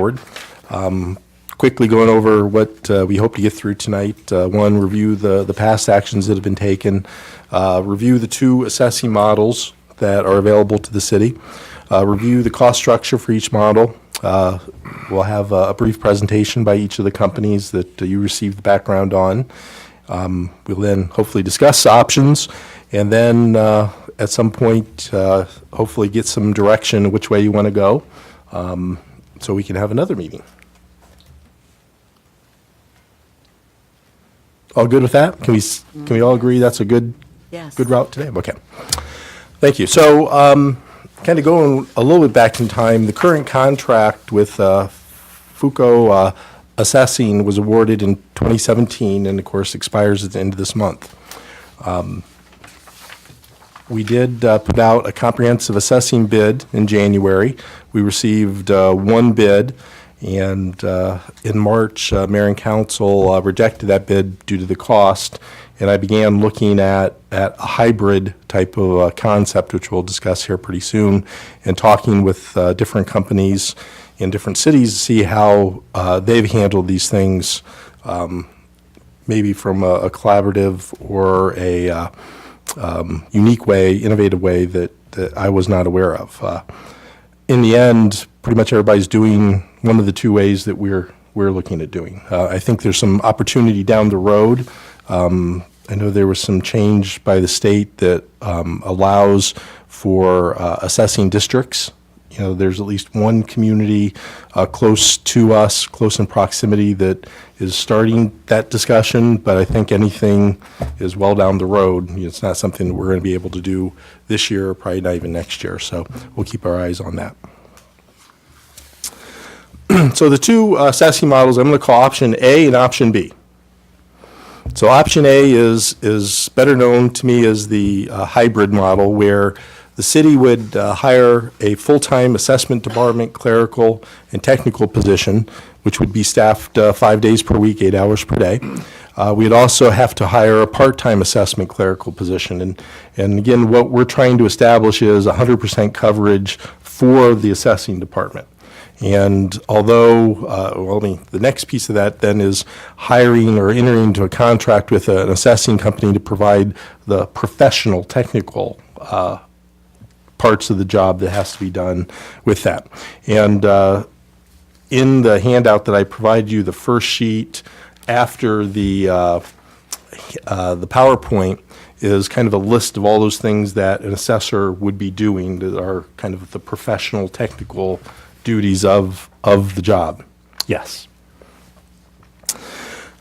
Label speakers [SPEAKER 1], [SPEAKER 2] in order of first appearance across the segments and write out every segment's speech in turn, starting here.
[SPEAKER 1] forward. Quickly going over what we hope to get through tonight. One, review the past actions that have been taken. Review the 2 assessing models that are available to the city. Review the cost structure for each model. We'll have a brief presentation by each of the companies that you received the background on. We'll then hopefully discuss options, and then at some point hopefully get some direction which way you want to go, so we can have another meeting. All good with that? Can we all agree that's a good
[SPEAKER 2] Yes.
[SPEAKER 1] good route today? Okay. Thank you. So kind of going a little bit back in time, the current contract with Fuco Assessing was awarded in 2017 and, of course, expires at the end of this month. We did put out a comprehensive assessing bid in January. We received 1 bid, and in March, Mayor and Council rejected that bid due to the cost, and I began looking at a hybrid type of concept, which we'll discuss here pretty soon, and talking with different companies in different cities to see how they've handled these things, maybe from a collaborative or a unique way, innovative way that I was not aware of. In the end, pretty much everybody's doing one of the 2 ways that we're looking at doing. I think there's some opportunity down the road. I know there was some change by the state that allows for assessing districts. You know, there's at least one community close to us, close in proximity, that is starting that discussion, but I think anything is well down the road. You know, it's not something that we're going to be able to do this year, probably not even next year, so we'll keep our eyes on that. So the 2 assessing models, I'm going to call option A and option B. So option A is better known to me as the hybrid model, where the city would hire a full-time assessment department, clerical, and technical position, which would be staffed 5 days per week, 8 hours per day. We'd also have to hire a part-time assessment clerical position. And again, what we're trying to establish is 100% coverage for the assessing department. And although, the next piece of that then is hiring or entering into a contract with an assessing company to provide the professional technical parts of the job that has to be done with that. And in the handout that I provide you, the first sheet after the PowerPoint is kind of a list of all those things that an assessor would be doing that are kind of the professional technical duties of the job. Yes.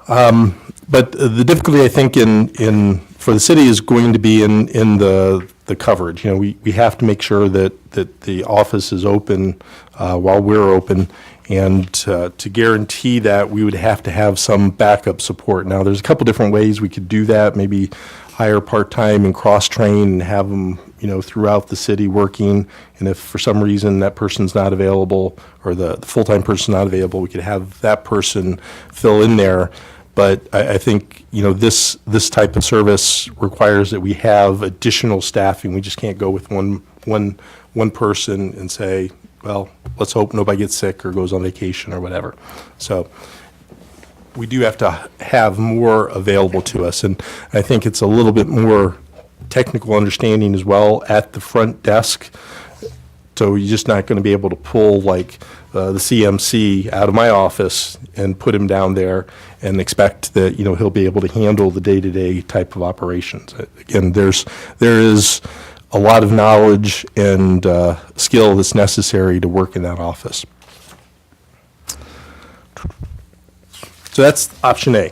[SPEAKER 1] But the difficulty, I think, in for the city is going to be in the coverage. You know, we have to make sure that the office is open while we're open, and to guarantee that, we would have to have some backup support. Now, there's a couple different ways we could do that. Maybe hire part-time and cross-train and have them, you know, throughout the city working. And if for some reason that person's not available, or the full-time person's not available, we could have that person fill in there. But I think, you know, this type of service requires that we have additional staffing. We just can't go with one person and say, well, let's hope nobody gets sick or goes on vacation or whatever. So we do have to have more available to us. And I think it's a little bit more technical understanding as well at the front desk. So you're just not going to be able to pull like the CMC out of my office and put him down there and expect that, you know, he'll be able to handle the day-to-day type of operations. Again, there is a lot of knowledge and skill that's necessary to work in that office. So that's option A.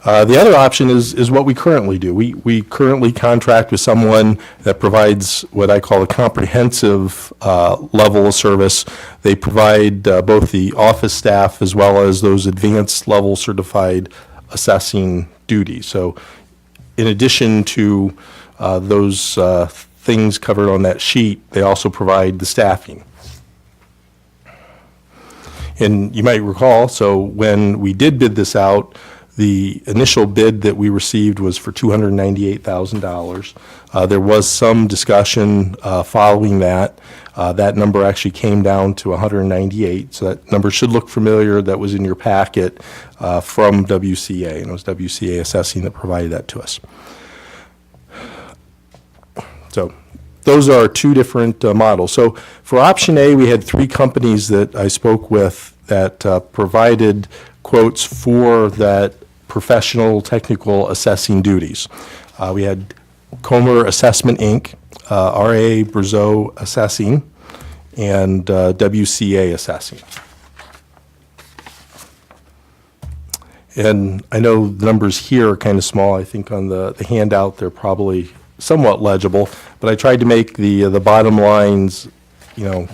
[SPEAKER 1] The other option is what we currently do. We currently contract with someone that provides what I call a comprehensive level of service. They provide both the office staff as well as those advanced level certified assessing duties. So in addition to those things covered on that sheet, they also provide the staffing. And you might recall, so when we did bid this out, The initial bid that we received was for $298,000. There was some discussion following that. That number actually came down to 198, so that number should look familiar. That was in your packet from WCA, and it was WCA Assessing that provided that to us. So those are two different models. So for option A, we had three companies that I spoke with that provided quotes for that professional technical assessing duties. We had Comer Assessment, Inc., R.A. Brazeau Assessing, and WCA Assessing. And I know the numbers here are kind of small. I think on the handout they're probably somewhat legible, but I tried to make the bottom lines,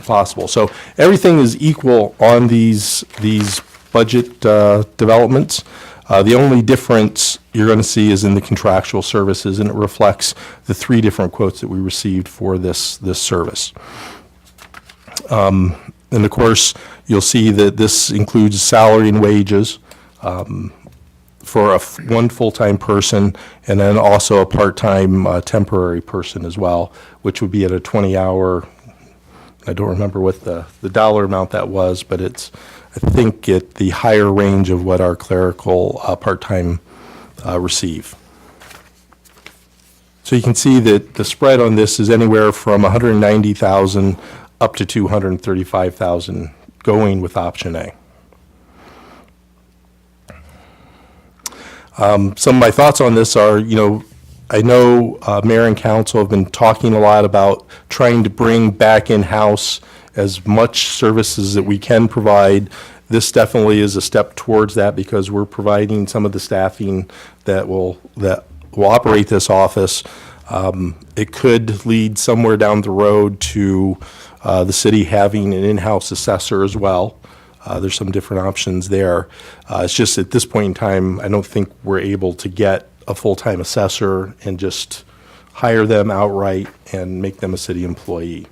[SPEAKER 1] possible. So everything is equal on these budget developments. The only difference you're going to see is in the contractual services, and it reflects the three different quotes that we received for this service. And of course, you'll see that this includes salary and wages for one full-time person, and then also a part-time temporary person as well, which would be at a 20-hour. I don't remember what the dollar amount that was, but it's, I think, at the higher range of what our clerical part-time receive. So you can see that the spread on this is anywhere from $190,000 up to $235,000 going with option A. Some of my thoughts on this are, I know Mayor and Council have been talking a lot about trying to bring back in-house as much services that we can provide. This definitely is a step towards that because we're providing some of the staffing that will operate this office. It could lead somewhere down the road to the city having an in-house assessor as well. There's some different options there. It's just at this point in time, I don't think we're able to get a full-time assessor and just hire them outright and make them a city employee.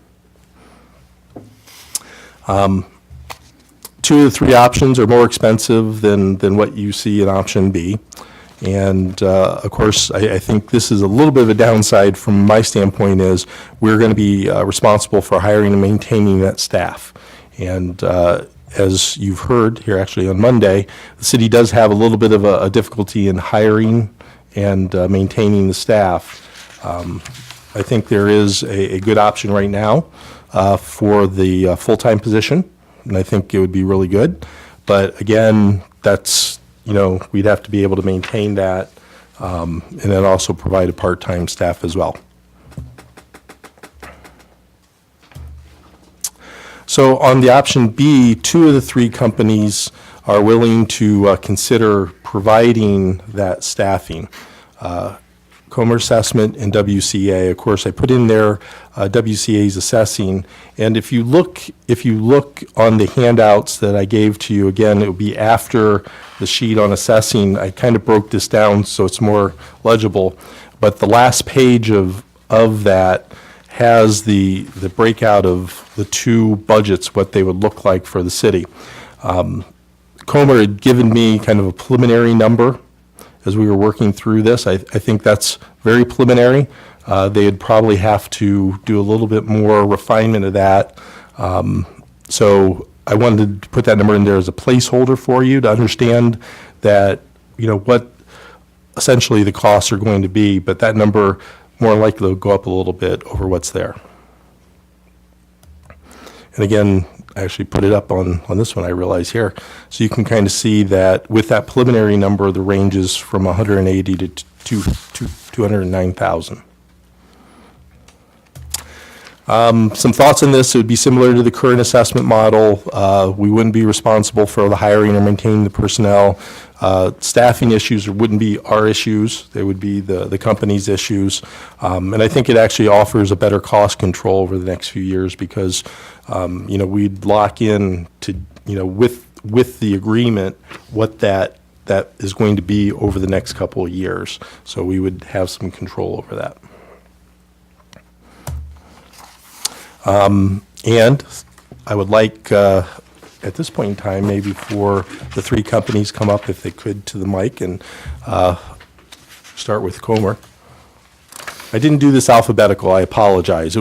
[SPEAKER 1] Two of the three options are more expensive than what you see in option B. And of course, I think this is a little bit of a downside from my standpoint is we're going to be responsible for hiring and maintaining that staff. And as you've heard here actually on Monday, the city does have a little bit of a difficulty in hiring and maintaining the staff. I think there is a good option right now for the full-time position, and I think it would be really good. But again, that's, we'd have to be able to maintain that and then also provide a part-time staff as well. So on the option B, two of the three companies are willing to consider providing that staffing. Comer Assessment and WCA. Of course, I put in there WCA's assessing, and if you look on the handouts that I gave to you, again, it would be after the sheet on assessing. I kind of broke this down so it's more legible, but the last page of that has the breakout of the two budgets, what they would look like for the city. Comer had given me kind of a preliminary number as we were working through this. I think that's very preliminary. They'd probably have to do a little bit more refinement of that. So I wanted to put that number in there as a placeholder for you to understand that, what essentially the costs are going to be, but that number more likely will go up a little bit over what's there. And again, I actually put it up on this one, I realize here. So you can kind of see that with that preliminary number, the range is from 180 to 209,000. Some thoughts on this, it would be similar to the current assessment model. We wouldn't be responsible for the hiring or maintaining the personnel. Staffing issues wouldn't be our issues, they would be the company's issues. And I think it actually offers a better cost control over the next few years because, we'd lock in to, with the agreement, what that is going to be over the next couple of years. So we would have some control over that. And I would like, and at this point in time, maybe for the three companies come up, if they could, to the mic and start with Comer. I didn't do this alphabetical, I apologize. It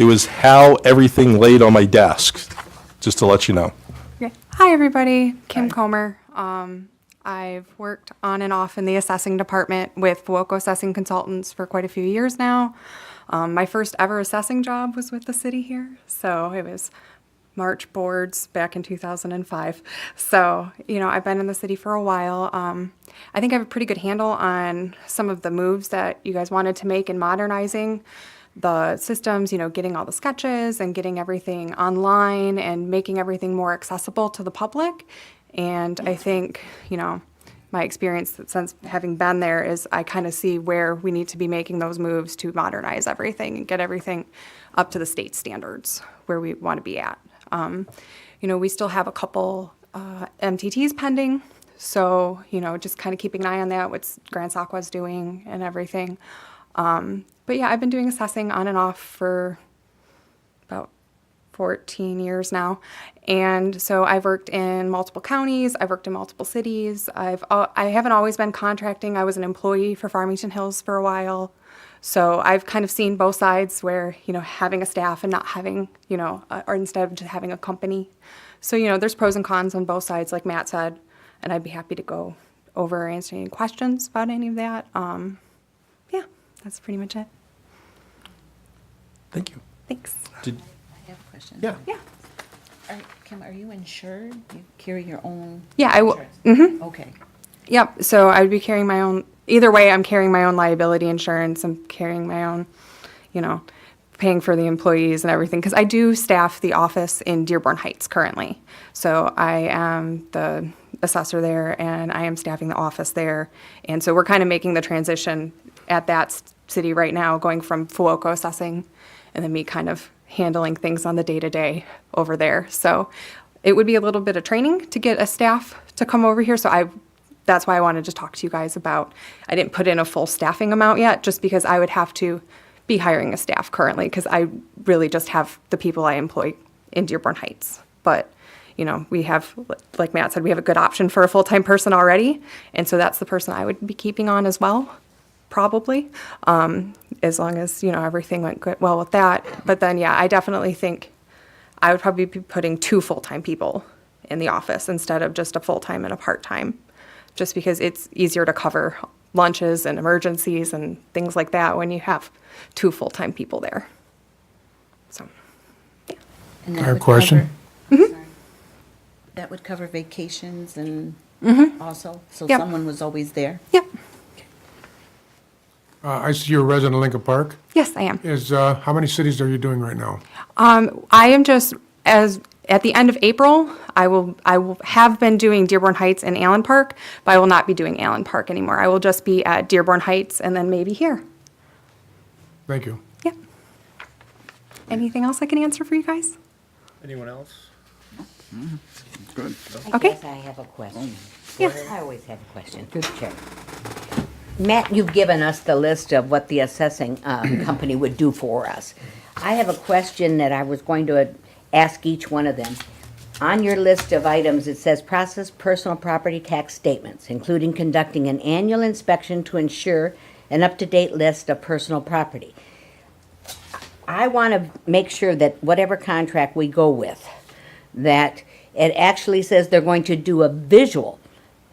[SPEAKER 1] was how everything laid on my desk, just to let you know.
[SPEAKER 2] Okay. Hi, everybody. Kim Comer. I've worked on and off in the assessing department with Fuoco Assessing Consultants for quite a few years now. My first ever assessing job was with the city here, so it was March boards back in 2005. So, I've been in the city for a while. I think I have a pretty good handle on some of the moves that you guys wanted to make in modernizing the systems, getting all the sketches and getting everything online and making everything more accessible to the public. And I think, my experience since having been there is I kind of see where we need to be making those moves to modernize everything and get everything up to the state standards where we want to be at. We still have a couple MTTs pending, so, just kind of keeping an eye on that, what Grand Saqua's doing and everything. But yeah, I've been doing assessing on and off for about 14 years now. And so I've worked in multiple counties, I've worked in multiple cities. I haven't always been contracting. I was an employee for Farmington Hills for a while. So I've kind of seen both sides where, having a staff and not having, or instead of just having a company. So, there's pros and cons on both sides, like Matt said, and I'd be happy to go over or answer any questions about any of that. Yeah, that's pretty much it.
[SPEAKER 1] Thank you.
[SPEAKER 2] Thanks.
[SPEAKER 3] I have a question.
[SPEAKER 1] Yeah.
[SPEAKER 2] Yeah.
[SPEAKER 3] Kim, are you insured? You carry your own?
[SPEAKER 2] Yeah, I will.
[SPEAKER 3] insurance? Okay.
[SPEAKER 2] Yep. So I would be carrying my own. Either way, I'm carrying my own liability insurance. I'm carrying my own, paying for the employees and everything. Because I do staff the office in Dearborn Heights currently. So I am the assessor there, and I am staffing the office there. And so we're kind of making the transition at that city right now, going from Fuoco assessing, and then me kind of handling things on the day-to-day over there. So it would be a little bit of training to get a staff to come over here. So that's why I wanted to talk to you guys about, I didn't put in a full staffing amount yet, just because I would have to be hiring a staff currently, because I really just have the people I employ in Dearborn Heights. But, we have, like Matt said, we have a good option for a full-time person already. And so that's the person I would be keeping on as well, probably, as long as, everything went well with that. But then, yeah, I definitely think I would probably be putting 2 full-time people in the office instead of just a full-time and a part-time, just because it's easier to cover lunches and emergencies and things like that when you have 2 full-time people there. So, yeah.
[SPEAKER 3] And
[SPEAKER 4] I
[SPEAKER 3] that
[SPEAKER 4] have a
[SPEAKER 3] would
[SPEAKER 4] question.
[SPEAKER 3] Sorry. That would cover vacations and also? So
[SPEAKER 2] Yep.
[SPEAKER 3] someone was always there?
[SPEAKER 2] Yep.
[SPEAKER 4] I see you're a resident of Lincoln Park.
[SPEAKER 2] Yes, I am.
[SPEAKER 4] How many cities are you doing right now?
[SPEAKER 2] I am just, at the end of April, I will have been doing Dearborn Heights and Allen Park, but I will not be doing Allen Park anymore. I will just be at Dearborn Heights and then maybe here.
[SPEAKER 4] Thank you.
[SPEAKER 2] Yeah. Anything else I can answer for you guys?
[SPEAKER 5] Anyone else?
[SPEAKER 6] Good.
[SPEAKER 2] Okay.
[SPEAKER 7] I guess I have a question.
[SPEAKER 2] Yes.
[SPEAKER 7] I always have a question, through the chair. Matt, you've given us the list of what the assessing company would do for us. I have a question that I was going to ask each one of them. On your list of items, it says process personal property tax statements, including conducting an annual inspection to ensure an up-to-date list of personal property. I want to make sure that whatever contract we go with, that it actually says they're going to do a visual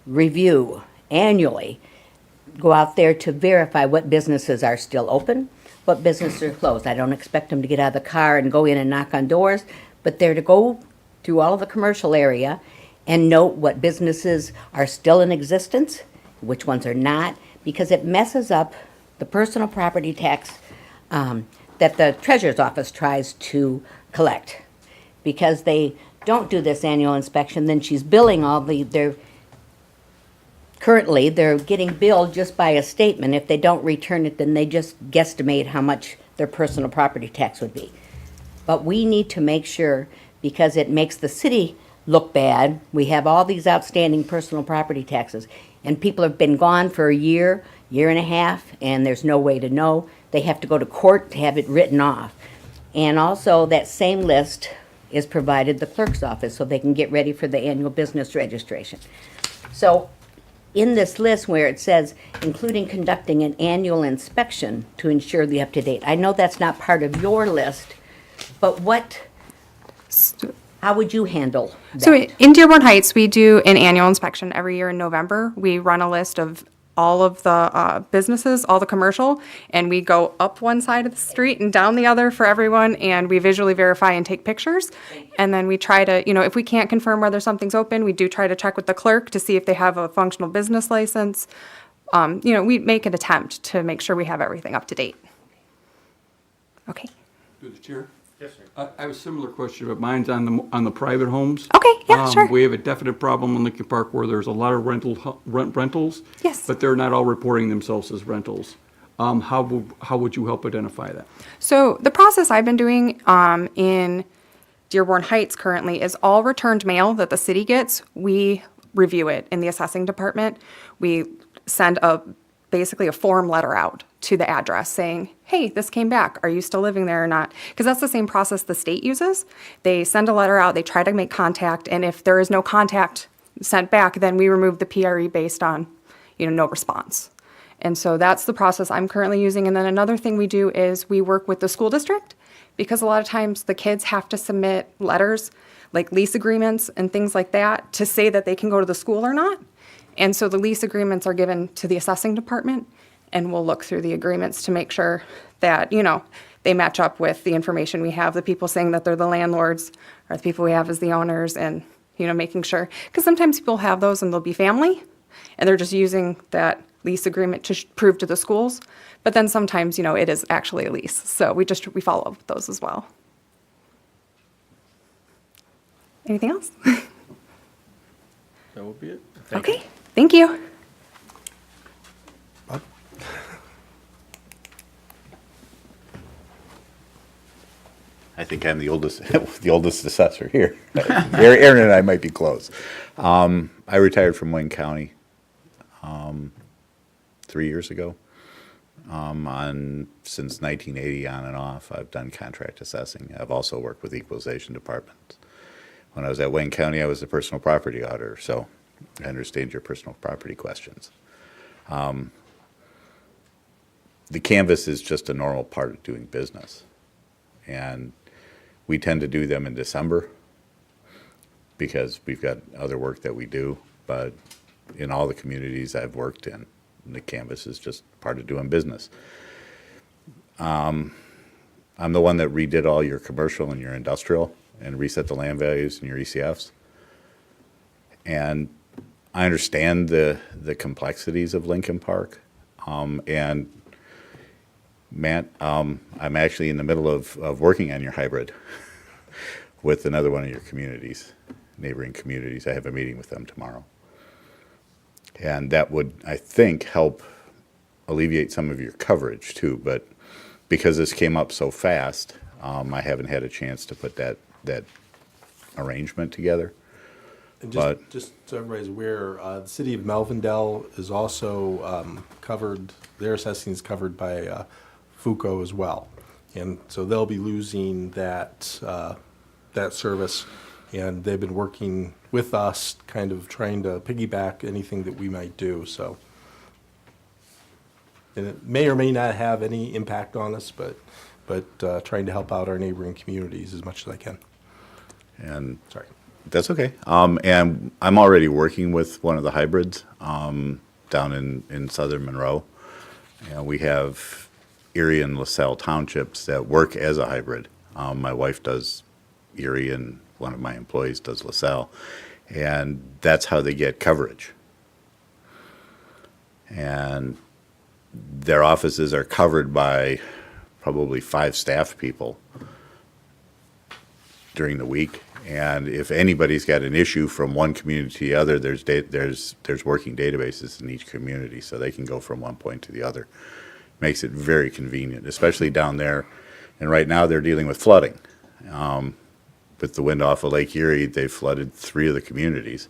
[SPEAKER 7] review annually, go out there to verify what businesses are still open, what businesses are closed. I don't expect them to get out of the car and go in and knock on doors, but they're to go through all of the commercial area and note what businesses are still in existence, which ones are not, because it messes up the personal property tax that the treasurer's office tries to collect. Because they don't do this annual inspection, then she's billing currently, they're getting billed just by a statement. If they don't return it, then they just guesstimate how much their personal property tax would be. But we need to make sure, because it makes the city look bad, we have all these outstanding personal property taxes, and people have been gone for a year and a half, and there's no way to know. They have to go to court to have it written off. And also, that same list is provided the clerk's office so they can get ready for the annual business registration. So in this list where it says, including conducting an annual inspection to ensure the up-to-date, I know that's not part of your list, but how would you handle that?
[SPEAKER 2] So in Dearborn Heights, we do an annual inspection every year in November. We run a list of all of the businesses, all the commercial, and we go up one side of the street and down the other for everyone, and we visually verify and take pictures. And then we try to, if we can't confirm whether something's open, we do try to check with the clerk to see if they have a functional business license. We make an attempt to make sure we have everything up to date. Okay.
[SPEAKER 5] Through the chair? Yes, sir. I have a similar question, but mine's on the private homes.
[SPEAKER 2] Okay, yeah, sure.
[SPEAKER 5] We have a definite problem in Lincoln Park where there's a lot of rentals.
[SPEAKER 2] Yes.
[SPEAKER 5] But they're not all reporting themselves as rentals. How would you help identify that?
[SPEAKER 2] So the process I've been doing in Dearborn Heights currently is all returned mail that the city gets, we review it in the assessing department. We send basically a form letter out to the address saying, hey, this came back. Are you still living there or not? Because that's the same process the state uses. They send a letter out, they try to make contact, and if there is no contact sent back, then we remove the PRE based on, no response. And so that's the process I'm currently using. And then another thing we do is we work with the school district, because a lot of times the kids have to submit letters, like lease agreements and things like that, to say that they can go to the school or not. And so the lease agreements are given to the assessing department, and we'll look through the agreements to make sure that, they match up with the information we have, the people saying that they're the landlords, or the people we have as the owners, and, making sure. Because sometimes people have those and they'll be family, and they're just using that lease agreement to prove to the schools. But then sometimes, it is actually a lease. So we follow up with those as well. Anything else?
[SPEAKER 6] That would be it.
[SPEAKER 2] Okay, thank you.
[SPEAKER 8] I think I'm the oldest, the oldest assessor here. Aaron and I might be close. I retired from Wayne County 3 years ago. Since 1980 on and off, I've done contract assessing. I've also worked with equalization departments. When I was at Wayne County, I was the personal property auditor, so I understand your personal property questions. The canvas is just a normal part of doing business. And we tend to do them in December because we've got other work that we do. But in all the communities I've worked in, the canvas is just part of doing business. I'm the one that redid all your commercial and your industrial and reset the land values and your ECFs. And I understand the complexities of Lincoln Park. And Matt, I'm actually in the middle of working on your hybrid with another one of your communities, neighboring communities. I have a meeting with them tomorrow. And that would, I think, help alleviate some of your coverage too. But because this came up so fast, I haven't had a chance to put that arrangement together.
[SPEAKER 1] And
[SPEAKER 8] But-
[SPEAKER 1] just so everybody's aware, the city of Melvindale is also covered, their assessing is covered by FUCO as well. And so they'll be losing that service. And they've been working with us, kind of trying to piggyback anything that we might do, so. And it may or may not have any impact on us, but trying to help out our neighboring communities as much as I can.
[SPEAKER 8] And
[SPEAKER 1] Sorry.
[SPEAKER 8] that's okay. And I'm already working with one of the hybrids down in southern Monroe. And we have Erie and LaSalle townships that work as a hybrid. My wife does Erie and one of my employees does LaSalle. And that's how they get coverage. And their offices are covered by probably 5 staff people during the week. And if anybody's got an issue from one community to the other, there's working databases in each community, so they can go from one point to the other. Makes it very convenient, especially down there. And right now, they're dealing with flooding. With the wind off of Lake Erie, they flooded 3 of the communities,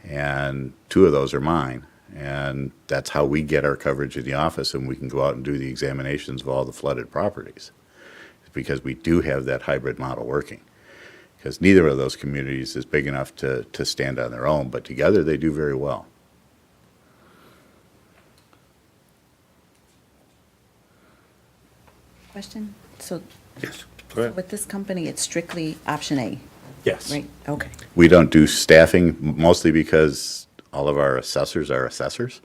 [SPEAKER 8] and 2 of those are mine. And that's how we get our coverage in the office, and we can go out and do the examinations of all the flooded properties, because we do have that hybrid model working. because neither of those communities is big enough to stand on their own, but together they do very well.
[SPEAKER 3] Question? So
[SPEAKER 6] Yes, go ahead.
[SPEAKER 3] with this company, it's strictly option A,
[SPEAKER 1] Yes.
[SPEAKER 3] right? Okay.
[SPEAKER 8] We don't do staffing mostly because all of our assessors are assessors,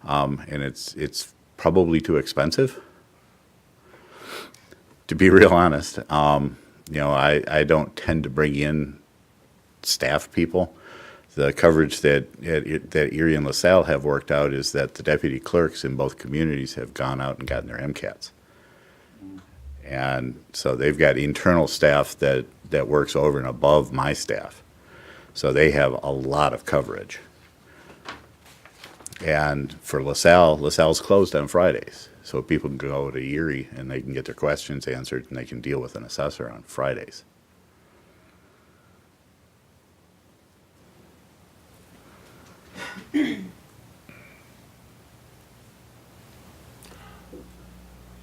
[SPEAKER 8] and it's probably too expensive. To be real honest, I don't tend to bring in staff people. The coverage that Erie and LaSalle have worked out is that the deputy clerks in both communities have gone out and gotten their MCATs. And so they've got internal staff that works over and above my staff. So they have a lot of coverage. And for LaSalle's closed on Fridays. So people can go to Erie and they can get their questions answered and they can deal with an assessor on Fridays.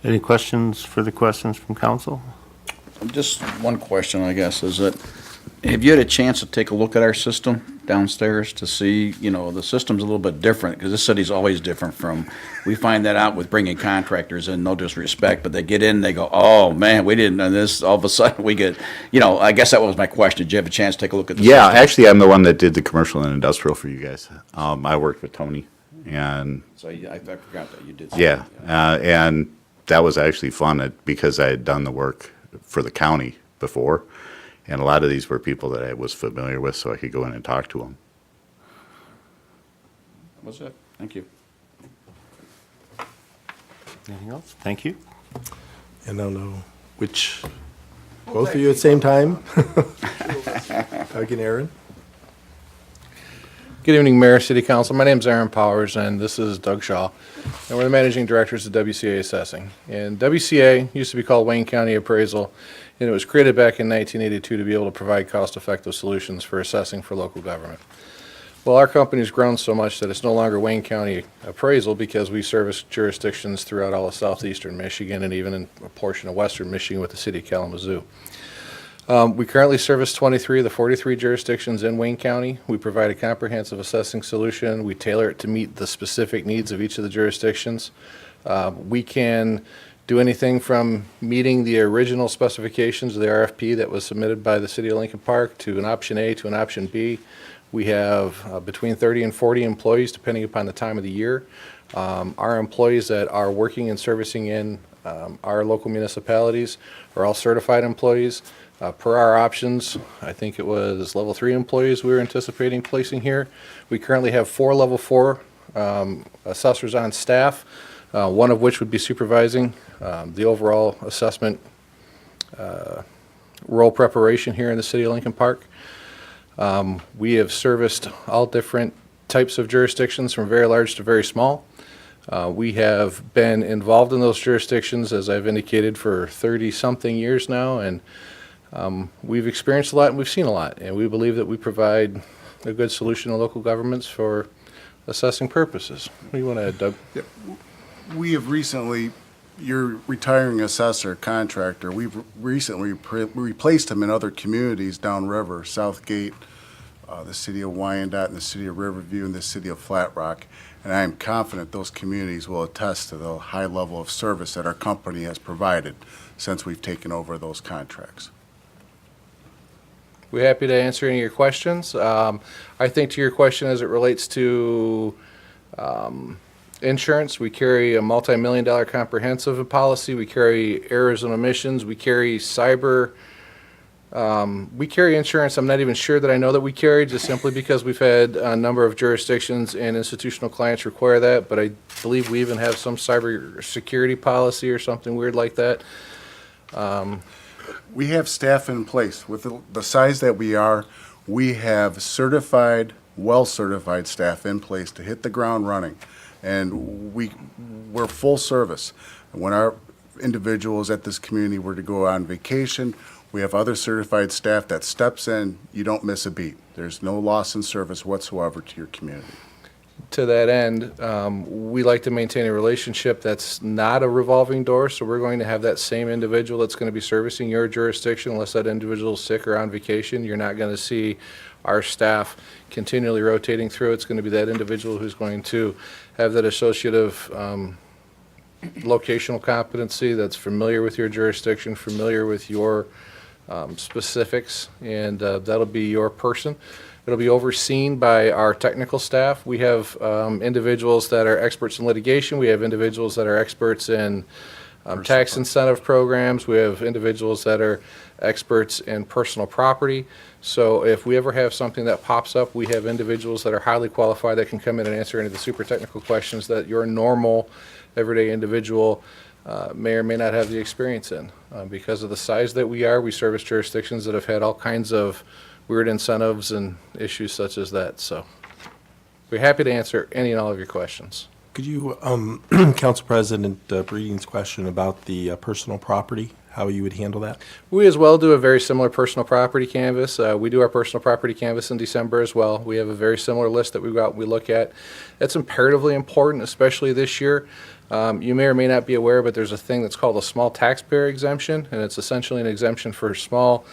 [SPEAKER 6] Any questions, further questions from council?
[SPEAKER 9] Just one question, I guess, is that, have you had a chance to take a look at our system downstairs to see, the system's a little bit different, because this city's always different from, we find that out with bringing contractors in, no disrespect, but they get in, they go, oh, man, we didn't know this, all of a sudden we get, I guess that was my question, did you have a chance to take a look at the
[SPEAKER 8] Yeah,
[SPEAKER 9] system?
[SPEAKER 8] actually, I'm the one that did the commercial and industrial for you guys. I worked with Tony and
[SPEAKER 9] So I forgot that you did.
[SPEAKER 8] yeah, and that was actually fun because I had done the work for the county before. And a lot of these were people that I was familiar with, so I could go in and talk to them.
[SPEAKER 9] That was it, thank you.
[SPEAKER 6] Anything else? Thank you.
[SPEAKER 1] And I don't know which, both of you at the same time? Doug and Aaron?
[SPEAKER 10] Good evening, Mayor, City Council. My name's Aaron Powers, and this is Doug Shaw. And we're the managing directors of WCA Assessing. And WCA used to be called Wayne County Appraisal, and it was created back in 1982 to be able to provide cost-effective solutions for assessing for local government. Well, our company's grown so much that it's no longer Wayne County Appraisal because we service jurisdictions throughout all of southeastern Michigan and even in a portion of western Michigan with the city of Kalamazoo. We currently service 23 of the 43 jurisdictions in Wayne County. We provide a comprehensive assessing solution. We tailor it to meet the specific needs of each of the jurisdictions. We can do anything from meeting the original specifications of the RFP that was submitted by the City of Lincoln Park to an option A to an option B. We have between 30 and 40 employees depending upon the time of the year. Our employees that are working and servicing in our local municipalities are all certified employees. Per our options, I think it was level 3 employees we were anticipating placing here. We currently have 4 level 4 assessors on staff, one of which would be supervising the overall assessment role preparation here in the city of Lincoln Park. We have serviced all different types of jurisdictions from very large to very small. We have been involved in those jurisdictions, as I've indicated, for 30-something years now, and we've experienced a lot and we've seen a lot, and we believe that we provide a good solution to local governments for assessing purposes. What do you want to add, Doug?
[SPEAKER 11] We have recently, your retiring assessor contractor, we've recently replaced him in other communities downriver, Southgate, the city of Wyandotte, and the city of Riverview, and the city of Flat Rock. And I am confident those communities will attest to the high level of service that our company has provided since we've taken over those contracts.
[SPEAKER 10] We're happy to answer any of your questions. I think to your question as it relates to insurance, we carry a multi-million-dollar comprehensive policy. We carry errors and omissions. We carry cyber. We carry insurance I'm not even sure that I know that we carry, just simply because we've had a number of jurisdictions and institutional clients require that, but I believe we even have some cyber security policy or something weird like that.
[SPEAKER 11] We have staff in place. With the size that we are, we have certified, well-certified staff in place to hit the ground running. And we're full service. When our individuals at this community were to go on vacation, we have other certified staff that steps in. You don't miss a beat. There's no loss in service whatsoever to your community.
[SPEAKER 10] to that end, we like to maintain a relationship that's not a revolving door, so we're going to have that same individual that's going to be servicing your jurisdiction unless that individual is sick or on vacation. You're not going to see our staff continually rotating through. It's going to be that individual who's going to have that associative locational competency that's familiar with your jurisdiction, familiar with your specifics, and that'll be your person. It'll be overseen by our technical staff. We have individuals that are experts in litigation. We have individuals that are experts in tax incentive programs. We have individuals that are experts in personal property. So if we ever have something that pops up, we have individuals that are highly qualified that can come in and answer any of the super technical questions that your normal, everyday individual may or may not have the experience in. Because of the size that we are, we service jurisdictions that have had all kinds of weird incentives and issues such as that. So we're happy to answer any and all of your questions.
[SPEAKER 1] Could you, Council President Breeding's question about the personal property, how you would handle that?
[SPEAKER 10] We as well do a very similar personal property canvas. We do our personal property canvas in December as well. We have a very similar list that we look at. That's imperatively important, especially this year. You may or may not be aware, but there's a thing that's called a small taxpayer exemption, and it's essentially an exemption for small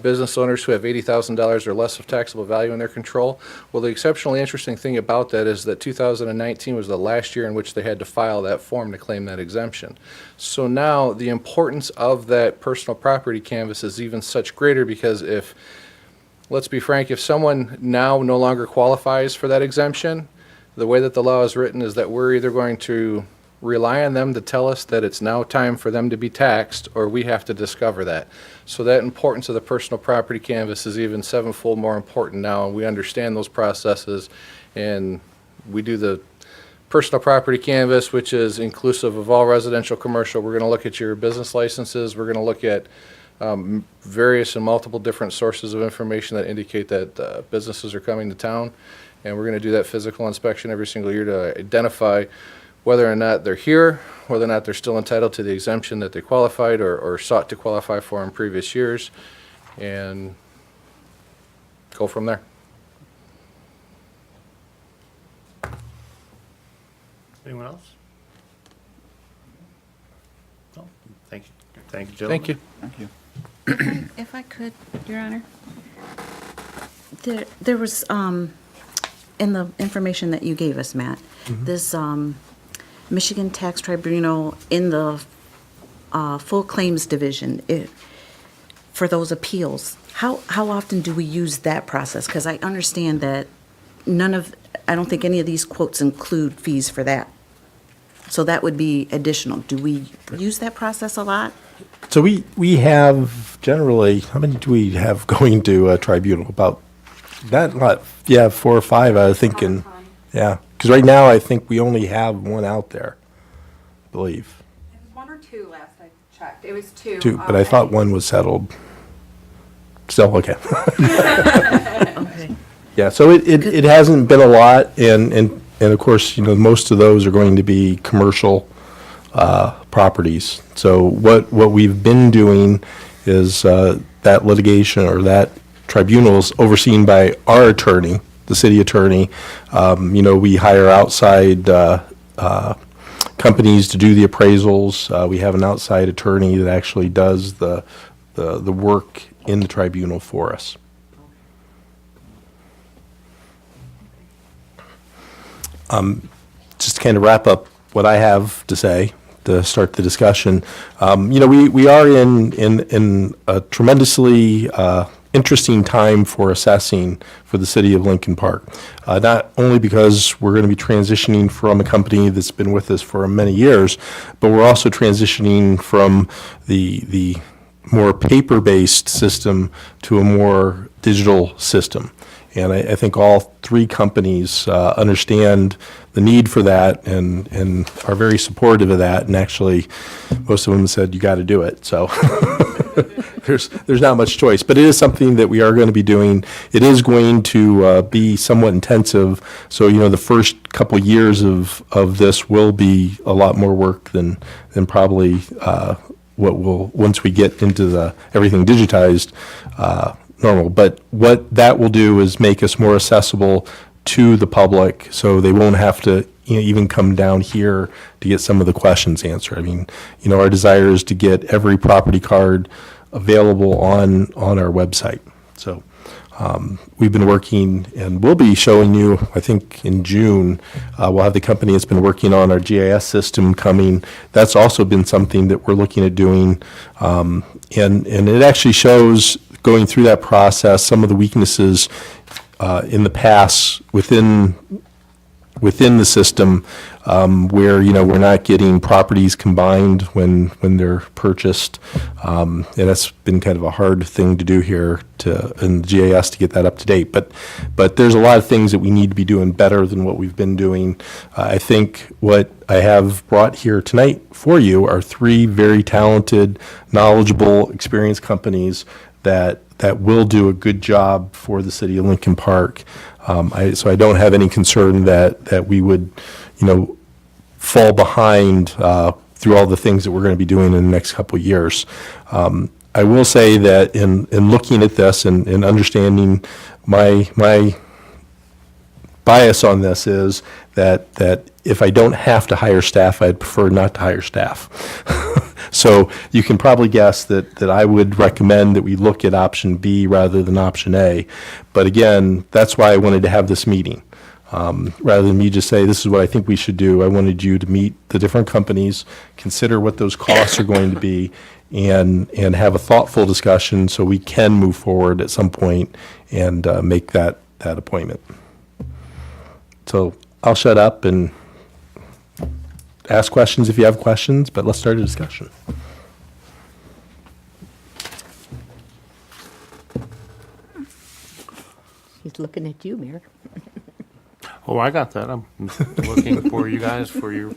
[SPEAKER 10] business owners who have $80,000 or less of taxable value in their control. Well, the exceptionally interesting thing about that is that 2019 was the last year in which they had to file that form to claim that exemption. So now the importance of that personal property canvas is even such greater, because if, let's be frank, if someone now no longer qualifies for that exemption, the way that the law is written is that we're either going to rely on them to tell us that it's now time for them to be taxed, or we have to discover that. So that importance of the personal property canvas is even sevenfold more important now, and we understand those processes, and we do the personal property canvas, which is inclusive of all residential, commercial. We're going to look at your business licenses. We're going to look at various and multiple different sources of information that indicate that businesses are coming to town, and we're going to do that physical inspection every single year to identify whether or not they're here, whether or not they're still entitled to the exemption that they qualified or sought to qualify for in previous years, and go from there.
[SPEAKER 6] Anyone else? No? Thank you. Thank you, gentlemen.
[SPEAKER 10] Thank you.
[SPEAKER 9] Thank you.
[SPEAKER 3] If I could, Your Honor. There was, in the information that you gave us, Matt, this Michigan Tax Tribunal in the full claims division, for those appeals, how often do we use that process? Because I understand that I don't think any of these quotes include fees for that. So that would be additional. Do we use that process a lot?
[SPEAKER 1] So we have generally, how many do we have going to a tribunal? About, not a lot, yeah, 4 or 5, I think,
[SPEAKER 2] All the time.
[SPEAKER 1] yeah. Because right now, I think we only have one out there, I believe.
[SPEAKER 2] It was 1 or 2 last I checked. It was 2.
[SPEAKER 1] 2, but I thought one was settled. Still, okay.
[SPEAKER 3] Okay.
[SPEAKER 1] Yeah, so it hasn't been a lot, and of course, most of those are going to be commercial properties. So what we've been doing is that litigation or that tribunal is overseen by our attorney, the city attorney. We hire outside companies to do the appraisals. We have an outside attorney that actually does the work in the tribunal for us. Just to kind of wrap up what I have to say to start the discussion, we are in a tremendously interesting time for assessing for the city of Lincoln Park. Not only because we're going to be transitioning from a company that's been with us for many years, but we're also transitioning from the more paper-based system to a more digital system. And I think all 3 companies understand the need for that and are very supportive of that. And actually, most of them said, you got to do it. So there's not much choice. But it is something that we are going to be doing. It is going to be somewhat intensive. So, the first couple years of this will be a lot more work than probably what will, once we get into everything digitized, normal. But what that will do is make us more accessible to the public, so they won't have to even come down here to get some of the questions answered. I mean, our desire is to get every property card available on our website. So we've been working, and we'll be showing you, I think in June, we'll have the company that's been working on our GIS system coming. That's also been something that we're looking at doing. And it actually shows, going through that process, some of the weaknesses in the past within the system, where, we're not getting properties combined when they're purchased. And that's been kind of a hard thing to do here in the GIS to get that up to date. But there's a lot of things that we need to be doing better than what we've been doing. I think what I have brought here tonight for you are 3 very talented, knowledgeable, experienced companies that will do a good job for the city of Lincoln Park. So I don't have any concern that we would, fall behind through all the things that we're going to be doing in the next couple of years. I will say that in looking at this and understanding my bias on this is that if I don't have to hire staff, I'd prefer not to hire staff. So you can probably guess that I would recommend that we look at option B rather than option A. But again, that's why I wanted to have this meeting. Rather than me just say, this is what I think we should do, I wanted you to meet the different companies, consider what those costs are going to be, and have a thoughtful discussion so we can move forward at some point and make that appointment. So I'll shut up and ask questions if you have questions, but let's start a discussion.
[SPEAKER 7] He's looking at you, Mayor.
[SPEAKER 6] Oh, I got that. I'm looking for you guys for your,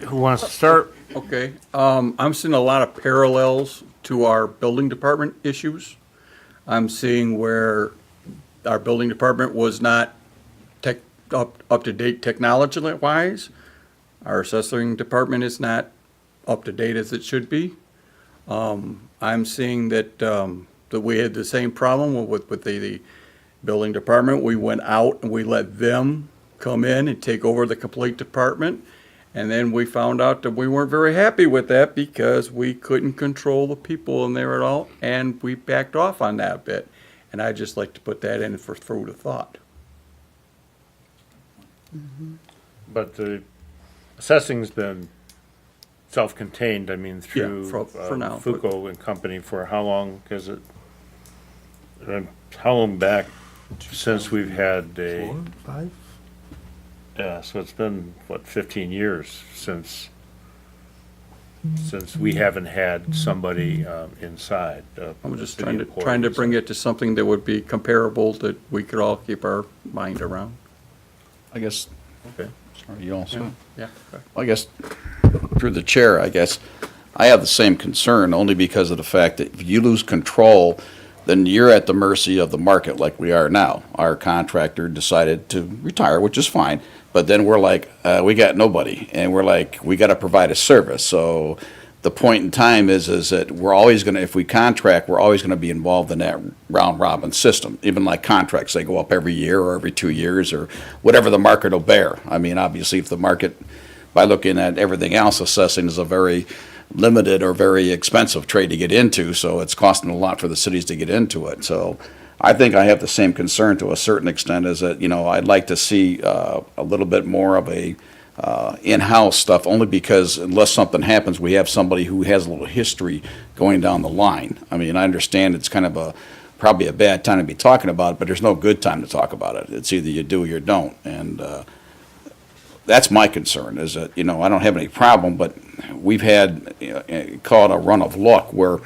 [SPEAKER 6] who wants to start?
[SPEAKER 5] Okay, I'm seeing a lot of parallels to our building department issues. I'm seeing where our building department was not up to date technology-wise. Our assessing department is not up to date as it should be. I'm seeing that we had the same problem with the building department. We went out and we let them come in and take over the complete department. And then we found out that we weren't very happy with that because we couldn't control the people in there at all, and we backed off on that a bit. And I'd just like to put that in for food of thought.
[SPEAKER 6] But the assessing's been self-contained, I mean, through
[SPEAKER 5] Yeah, for now.
[SPEAKER 6] Fuco and Company for how long? Because how long back since we've had a...
[SPEAKER 1] 4, 5?
[SPEAKER 6] Yeah, so it's been, 15 years since we haven't had somebody inside.
[SPEAKER 5] I'm just
[SPEAKER 6] city
[SPEAKER 5] trying to bring
[SPEAKER 6] employees.
[SPEAKER 5] it to something that would be comparable that we could all keep our mind around.
[SPEAKER 9] I guess,
[SPEAKER 6] Okay.
[SPEAKER 9] sorry, you all set?
[SPEAKER 5] Yeah. Okay.
[SPEAKER 9] I guess, through the chair, I guess, I have the same concern, only because of the fact that if you lose control, then you're at the mercy of the market like we are now. Our contractor decided to retire, which is fine, but then we're like, we got nobody, and we're like, we got to provide a service. So the point in time is that we're always going to, if we contract, we're always going to be involved in that round robin system. Even like contracts, they go up every year or every 2 years or whatever the market will bear. I mean, obviously, if the market, by looking at everything else, assessing is a very limited or very expensive trade to get into, so it's costing a lot for the cities to get into it. So I think I have the same concern to a certain extent, is that, I'd like to see a little bit more of a in-house stuff, only because unless something happens, we have somebody who has a little history going down the line. I mean, I understand it's kind of probably a bad time to be talking about it, but there's no good time to talk about it. It's either you do or you don't, and that's my concern, is that, I don't have any problem, but we've had, call it a run of luck, where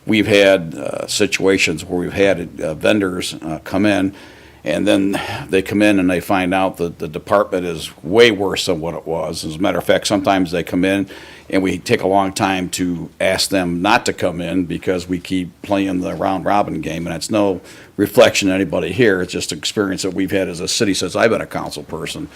[SPEAKER 9] we've had situations where we've had vendors come in, and then they come in and they find out that the department is way worse than what it was. As a matter of fact, sometimes they come in and we take a long time to ask them not to come in because we keep playing the round robin game, and it's no reflection on anybody here. It's just experience that we've had as a city since I've been a council person.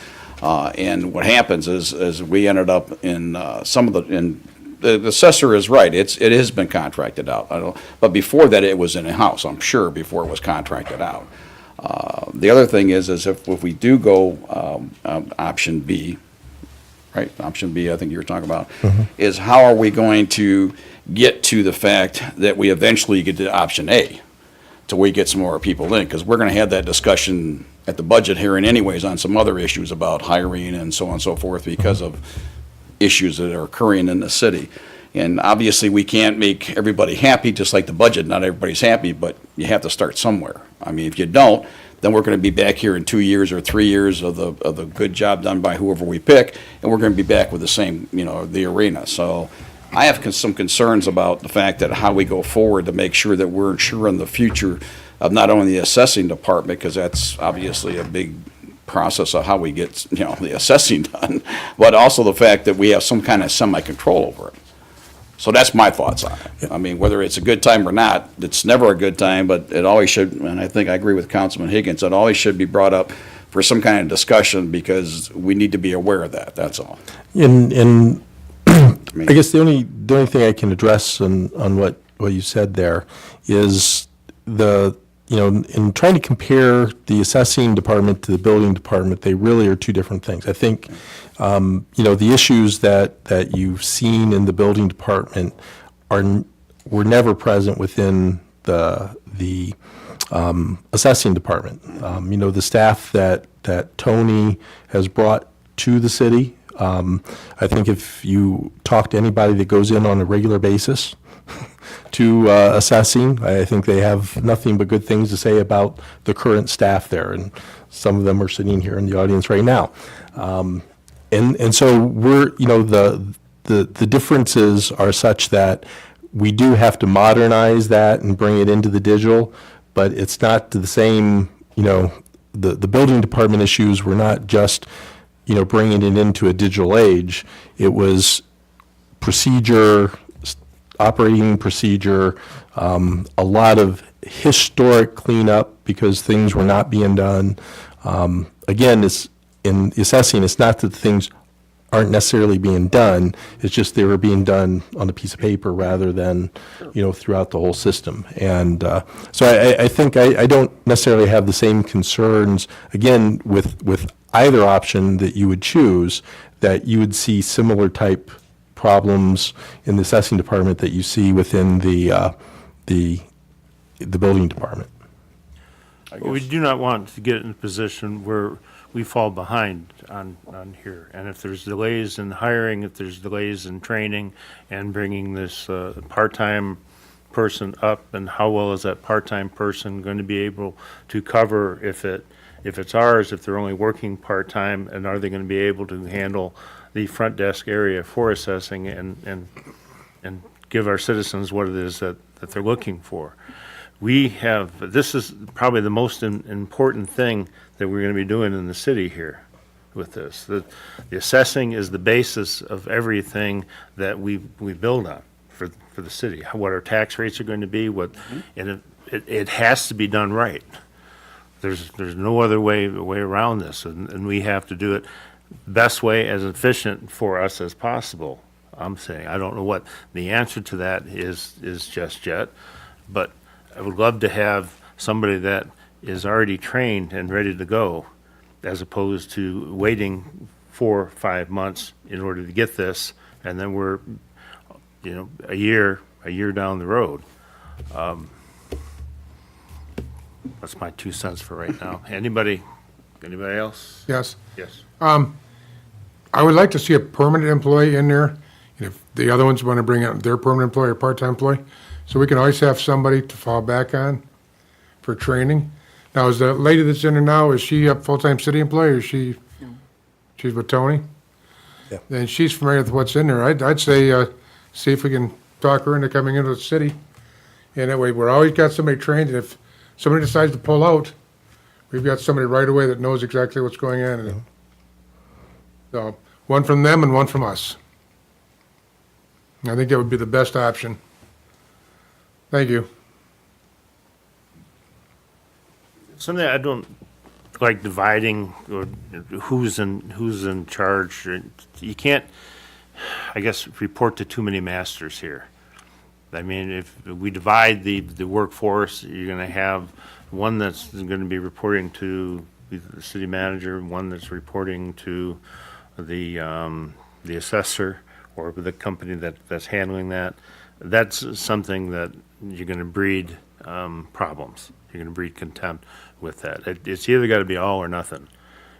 [SPEAKER 9] And what happens is we ended up in the assessor is right. It has been contracted out. But before that, it was in a house, I'm sure, before it was contracted out. The other thing is if we do go option B, right, option B, I think you were talking about, is how are we going to get to the fact that we eventually get to option A, till we get some more people in? Because we're going to have that discussion at the budget hearing anyways on some other issues about hiring and so on and so forth because of issues that are occurring in the city. And obviously, we can't make everybody happy, just like the budget, not everybody's happy, but you have to start somewhere. I mean, if you don't, then we're going to be back here in 2 years or 3 years of the good job done by whoever we pick, and we're going to be back with the same, the arena. So I have some concerns about the fact that how we go forward to make sure that we're ensuring the future of not only the assessing department, because that's obviously a big process of how we get, the assessing done, but also the fact that we have some kind of semi-control over it. So that's my thoughts on it. I mean, whether it's a good time or not, it's never a good time, but it always should, and I think I agree with Councilman Higgins, it always should be brought up for some kind of discussion because we need to be aware of that, that's all.
[SPEAKER 1] In I guess the only thing I can address on what you said there is in trying to compare the assessing department to the building department, they really are two different things. I think, the issues that you've seen in the building department were never present within the assessing department. The staff that Tony has brought to the city, I think if you talk to anybody that goes in on a regular basis to assessing, I think they have nothing but good things to say about the current staff there, and some of them are sitting here in the audience right now. And so we're, the differences are such that we do have to modernize that and bring it into the digital, but it's not to the same, the building department issues were not just, bringing it into a digital age. It was procedure, operating procedure, a lot of historic cleanup because things were not being done. Again, in assessing, it's not that things aren't necessarily being done, it's just they were being done on a piece of paper rather than, throughout the whole system. And so I think I don't necessarily have the same concerns, again, with either option that you would choose, that you would see similar type problems in the assessing department that you see within the building department.
[SPEAKER 6] We do not want to get in a position where we fall behind on here. And if there's delays in hiring, if there's delays in training and bringing this part-time person up, and how well is that part-time person going to be able to cover if it's ours, if they're only working part-time, and are they going to be able to handle the front desk area for assessing and give our citizens what it is that they're looking for. This is probably the most important thing that we're going to be doing in the city here with this. The assessing is the basis of everything that we build on for the city, what our tax rates are going to be, and it has to be done right. There's no other way around this, and we have to do it best way, as efficient for us as possible. I'm saying, I don't know what the answer to that is just yet, but I would love to have somebody that is already trained and ready to go, as opposed to waiting 4 or 5 months in order to get this, and then we're, a year down the road. That's my 2 cents for right now. Anybody else?
[SPEAKER 4] Yes.
[SPEAKER 6] Yes.
[SPEAKER 4] I would like to see a permanent employee in there. If the other ones want to bring out their permanent employee or part-time employee, so we can always have somebody to fall back on for training. Now, is the lady that's in there now, is she a full-time city employee, or is she?
[SPEAKER 3] No.
[SPEAKER 4] She's with Tony?
[SPEAKER 1] Yeah.
[SPEAKER 4] Then she's familiar with what's in there. I'd say, see if we can talk her into coming into the city. And that way, we're always got somebody trained, and if somebody decides to pull out, we've got somebody right away that knows exactly what's going on. And so, one from them and one from us. I think that would be the best option. Thank you.
[SPEAKER 6] Something I don't like dividing or who's in charge. You can't, I guess, report to too many masters here. I mean, if we divide the workforce, you're gonna have one that's gonna be reporting to the city manager, one that's reporting to the assessor or the company that's handling that. That's something that you're gonna breed problems. You're gonna breed contempt with that. It's either gotta be all or nothing.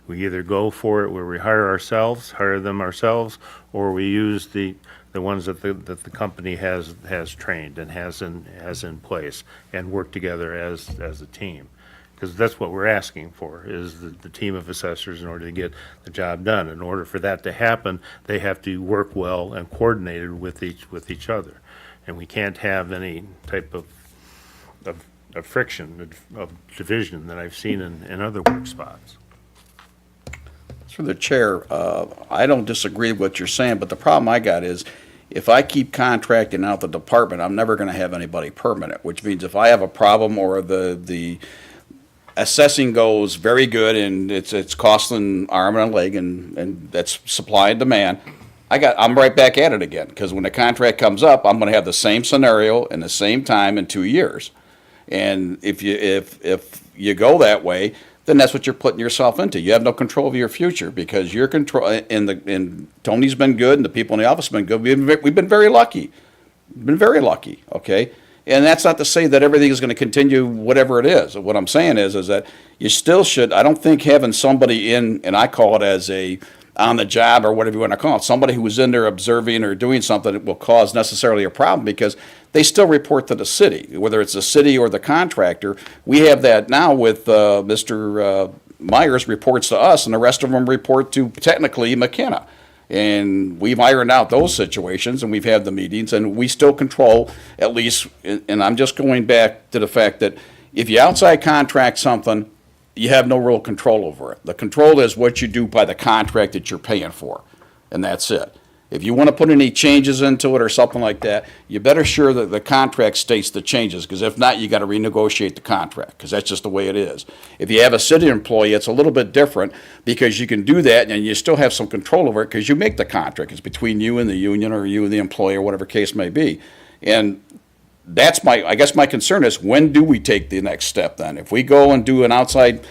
[SPEAKER 6] We either go for it where we hire them ourselves, or we use the ones that the company has trained and has in place and work together as a team. Because that's what we're asking for, is the team of assessors in order to get the job done. In order for that to happen, they have to work well and coordinated with each other. And we can't have any type of friction, of division that I've seen in other work spots.
[SPEAKER 9] Through the chair, I don't disagree with what you're saying, but the problem I got is, if I keep contracting out the department, I'm never gonna have anybody permanent, which means if I have a problem or the assessing goes very good and it's costing arm and a leg and that's supply and demand, I'm right back at it again, because when the contract comes up, I'm gonna have the same scenario in the same time in 2 years. And if you go that way, then that's what you're putting yourself into. You have no control of your future, because your control, and Tony's been good and the people in the office have been good. We've been very lucky. Been very lucky, okay? And that's not to say that everything is gonna continue whatever it is. What I'm saying is that you still should, I don't think having somebody in, and I call it as a on the job or whatever you wanna call it, somebody who was in there observing or doing something that will cause necessarily a problem, because they still report to the city, whether it's the city or the contractor. We have that now with Mr. Myers reports to us, and the rest of them report to technically McKenna. And we've ironed out those situations, and we've had the meetings, and we still control at least, and I'm just going back to the fact that if you outside contract something, you have no real control over it. The control is what you do by the contract that you're paying for, and that's it. If you want to put any changes into it or something like that, you better sure that the contract states the changes, because if not, you got to renegotiate the contract, because that's just the way it is. If you have a city employee, it's a little bit different, because you can do that and you still have some control over it, because you make the contract. It's between you and the union, or you and the employer, whatever case may be. And that's I guess my concern is, when do we take the next step then? If we go and do an outside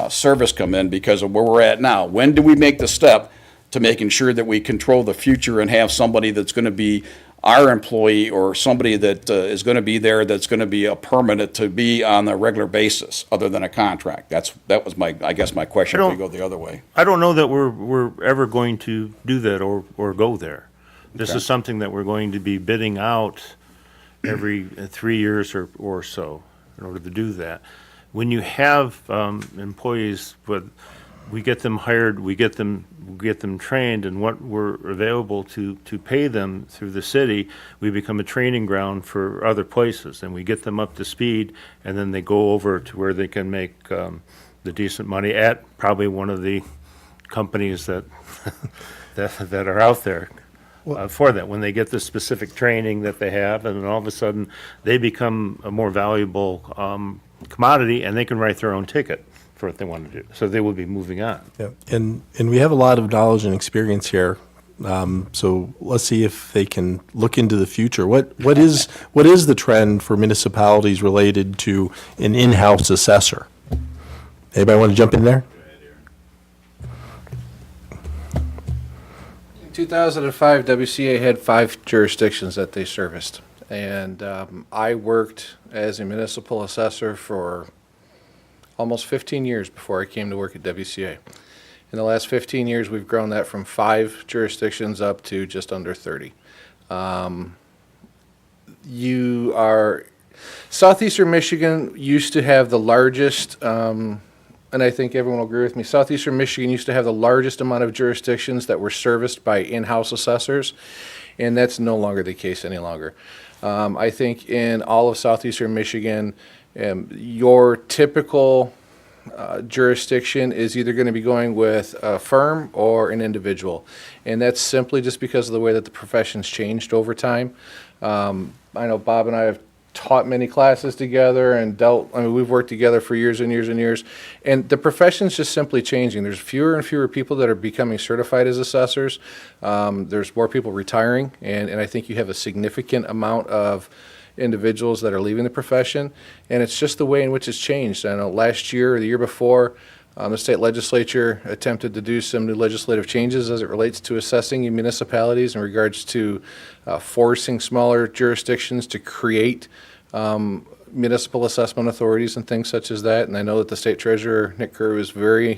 [SPEAKER 9] service come in because of where we're at now, when do we make the step to making sure that we control the future and have somebody that's going to be our employee, or somebody that is going to be there that's going to be a permanent to be on a regular basis other than a contract? That was I guess my question if we go the other way.
[SPEAKER 6] I don't know that we're ever going to do that or go there. This
[SPEAKER 9] Okay.
[SPEAKER 6] is something that we're going to be bidding out every 3 years or so in order to do that. When you have employees, we get them hired, we get them trained, and what we're available to pay them through the city, we become a training ground for other places, and we get them up to speed, and then they go over to where they can make the decent money at probably one of the companies that that are out there for that. When they get the specific training that they have, and then all of a sudden they become a more valuable commodity, and they can write their own ticket for what they want to do. So they will be moving on.
[SPEAKER 1] Yeah, and we have a lot of knowledge and experience here. So let's see if they can look into the future. What is the trend for municipalities related to an in-house assessor? Anybody want to jump in there?
[SPEAKER 10] In 2005, WCA had 5 jurisdictions that they serviced. And I worked as a municipal assessor for almost 15 years before I came to work at WCA. In the last 15 years, we've grown that from 5 jurisdictions up to just under 30. Southeastern Michigan used to have the largest, and I think everyone will agree with me, Southeastern Michigan used to have the largest amount of jurisdictions that were serviced by in-house assessors, and that's no longer the case any longer. I think in all of Southeastern Michigan, your typical jurisdiction is either going to be going with a firm or an individual. And that's simply just because of the way that the profession's changed over time. I know Bob and I have taught many classes together and we've worked together for years and years and years. And the profession's just simply changing. There's fewer and fewer people that are becoming certified as assessors. There's more people retiring, and I think you have a significant amount of individuals that are leaving the profession, and it's just the way in which it's changed. I know last year or the year before, the state legislature attempted to do some new legislative changes as it relates to assessing in municipalities in regards to forcing smaller jurisdictions to create municipal assessment authorities and things such as that. And I know that the state treasurer, Nick Kerr, was very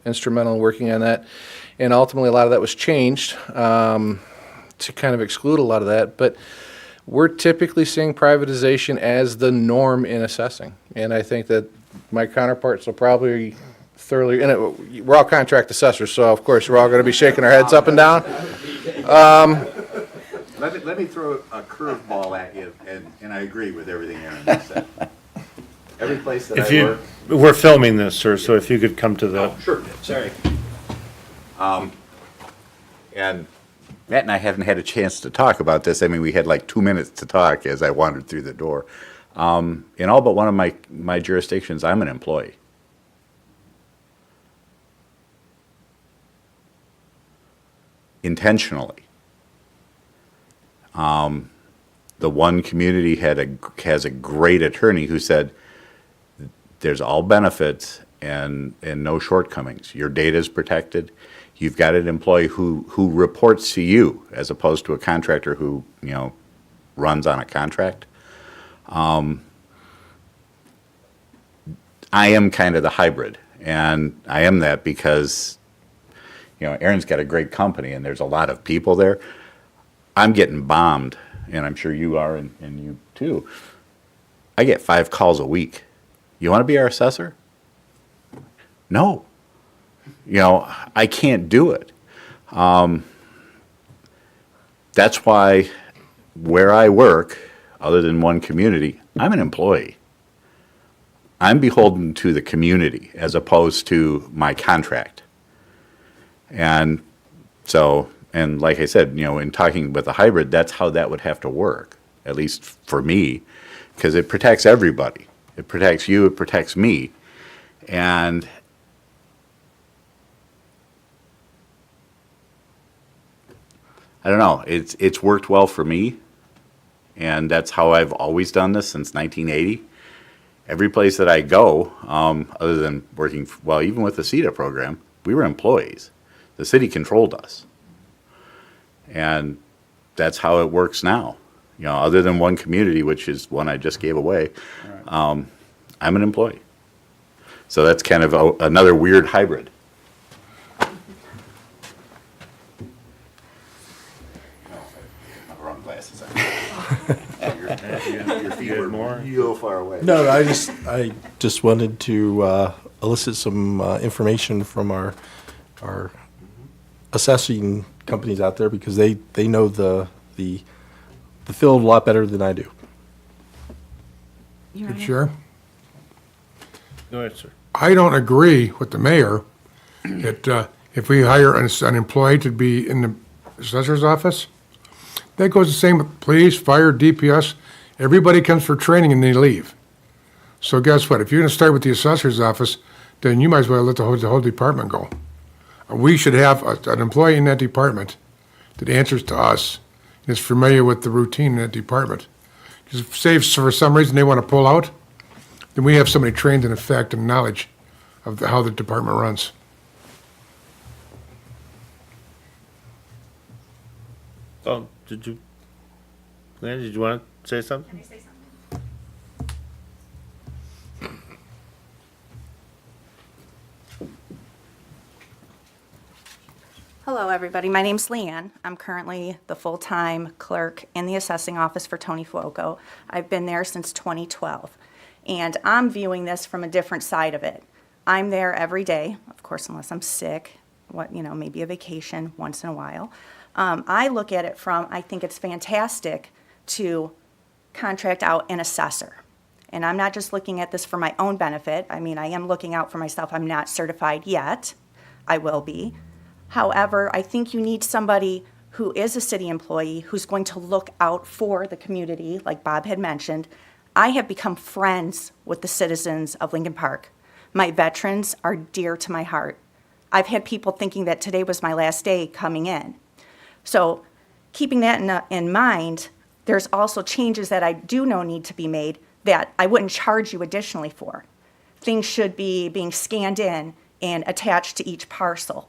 [SPEAKER 10] instrumental in working on that. And ultimately, a lot of that was changed to kind of exclude a lot of that. But we're typically seeing privatization as the norm in assessing. And I think that my counterparts will probably thoroughly, and we're all contract assessors, so of course, we're all going to be shaking our heads up and down.
[SPEAKER 8] Let me throw a curveball at you, and I agree with everything Aaron just said. Every place that
[SPEAKER 6] If
[SPEAKER 8] I
[SPEAKER 6] you,
[SPEAKER 8] work.
[SPEAKER 6] we're filming this, sir, so if you could come to the,
[SPEAKER 8] Sure, sorry. And Matt and I haven't had a chance to talk about this. I mean, we had like 2 minutes to talk as I wandered through the door. In all but one of my jurisdictions, I'm an employee. Intentionally. The one community has a great attorney who said, there's all benefits and no shortcomings. Your data is protected. You've got an employee who reports to you as opposed to a contractor who, runs on a contract. I am kind of the hybrid, and I am that because, Aaron's got a great company and there's a lot of people there. I'm getting bombed, and I'm sure you are, and you too. I get 5 calls a week. You want to be our assessor? No. I can't do it. That's why where I work, other than one community, I'm an employee. I'm beholden to the community as opposed to my contract. And so, and like I said, in talking with a hybrid, that's how that would have to work, at least for me, because it protects everybody. It protects you, it protects me. And I don't know, it's worked well for me, and that's how I've always done this since 1980. Every place that I go, other than working, even with the CETA program, we were employees. The city controlled us. And that's how it works now. Other than one community, which is one I just gave away, I'm an employee. So that's kind of another weird hybrid. Wrong glasses on. Your feet were real far away.
[SPEAKER 1] No, I just wanted to elicit some information from our assessing companies out there, because they know the field a lot better than I do.
[SPEAKER 3] Your Honor?
[SPEAKER 4] Sure.
[SPEAKER 6] go ahead, sir.
[SPEAKER 4] I don't agree with the mayor that if we hire an employee to be in the assessor's office, that goes the same with police, fire, DPS. Everybody comes for training and they leave. So guess what? If you're going to start with the assessor's office, then you might as well let the whole department go. We should have an employee in that department that answers to us and is familiar with the routine in that department. Because say if for some reason they want to pull out, then we have somebody trained in effect and knowledge of how the department runs.
[SPEAKER 6] Oh, did you want to say something?
[SPEAKER 12] Hello, everybody. My name's Leanne. I'm currently the full-time clerk in the assessing office for Tony Fuoco. I've been there since 2012, and I'm viewing this from a different side of it. I'm there every day, of course, unless I'm sick, maybe a vacation once in a while. I look at it from, I think it's fantastic to contract out an assessor. And I'm not just looking at this for my own benefit. I mean, I am looking out for myself. I'm not certified yet. I will be. However, I think you need somebody who is a city employee, who's going to look out for the community, like Bob had mentioned, I have become friends with the citizens of Lincoln Park. My veterans are dear to my heart. I've had people thinking that today was my last day coming in. So keeping that in mind, there's also changes that I do know need to be made that I wouldn't charge you additionally for. Things should be being scanned in and attached to each parcel.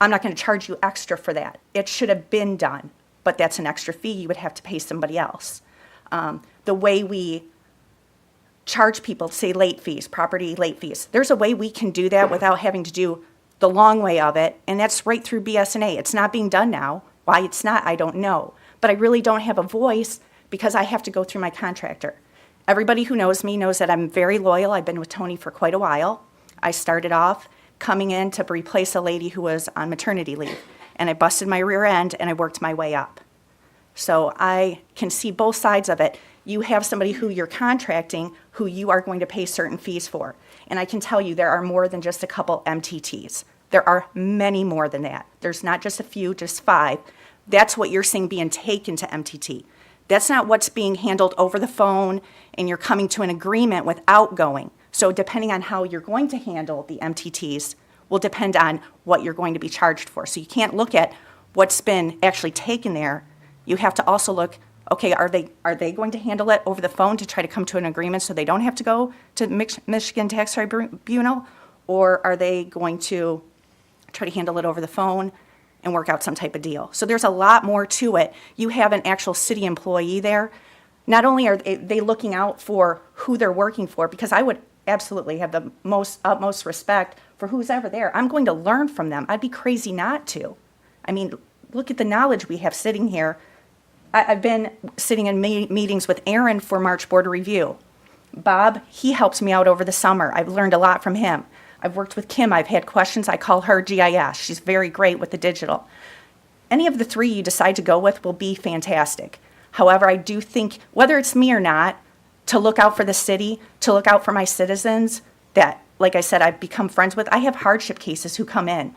[SPEAKER 12] I'm not going to charge you extra for that. It should have been done, but that's an extra fee you would have to pay somebody else. The way we charge people, say late fees, property late fees, there's a way we can do that without having to do the long way of it, and that's right through BS&A. It's not being done now. Why it's not, I don't know. But I really don't have a voice because I have to go through my contractor. Everybody who knows me knows that I'm very loyal. I've been with Tony for quite a while. I started off coming in to replace a lady who was on maternity leave, and I busted my rear end and I worked my way up. So I can see both sides of it. You have somebody who you're contracting who you are going to pay certain fees for. And I can tell you there are more than just a couple MTTs. There are many more than that. There's not just a few, just 5. That's what you're seeing being taken to MTT. That's not what's being handled over the phone and you're coming to an agreement without going. So depending on how you're going to handle the MTTs will depend on what you're going to be charged for. So you can't look at what's been actually taken there. You have to also look, okay, are they going to handle it over the phone to try to come to an agreement so they don't have to go to Michigan Tax Tribunal? Or are they going to try to handle it over the phone and work out some type of deal? So there's a lot more to it. You have an actual city employee there. Not only are they looking out for who they're working for, because I would absolutely have the utmost respect for who's ever there. I'm going to learn from them. I'd be crazy not to. I mean, look at the knowledge we have sitting here. I've been sitting in meetings with Aaron for March Board Review. Bob, he helps me out over the summer. I've learned a lot from him. I've worked with Kim. I've had questions. I call her GIS. She's very great with the digital. Any of the 3 you decide to go with will be fantastic. However, I do think, whether it's me or not, to look out for the city, to look out for my citizens that, like I said, I've become friends with. I have hardship cases who come in.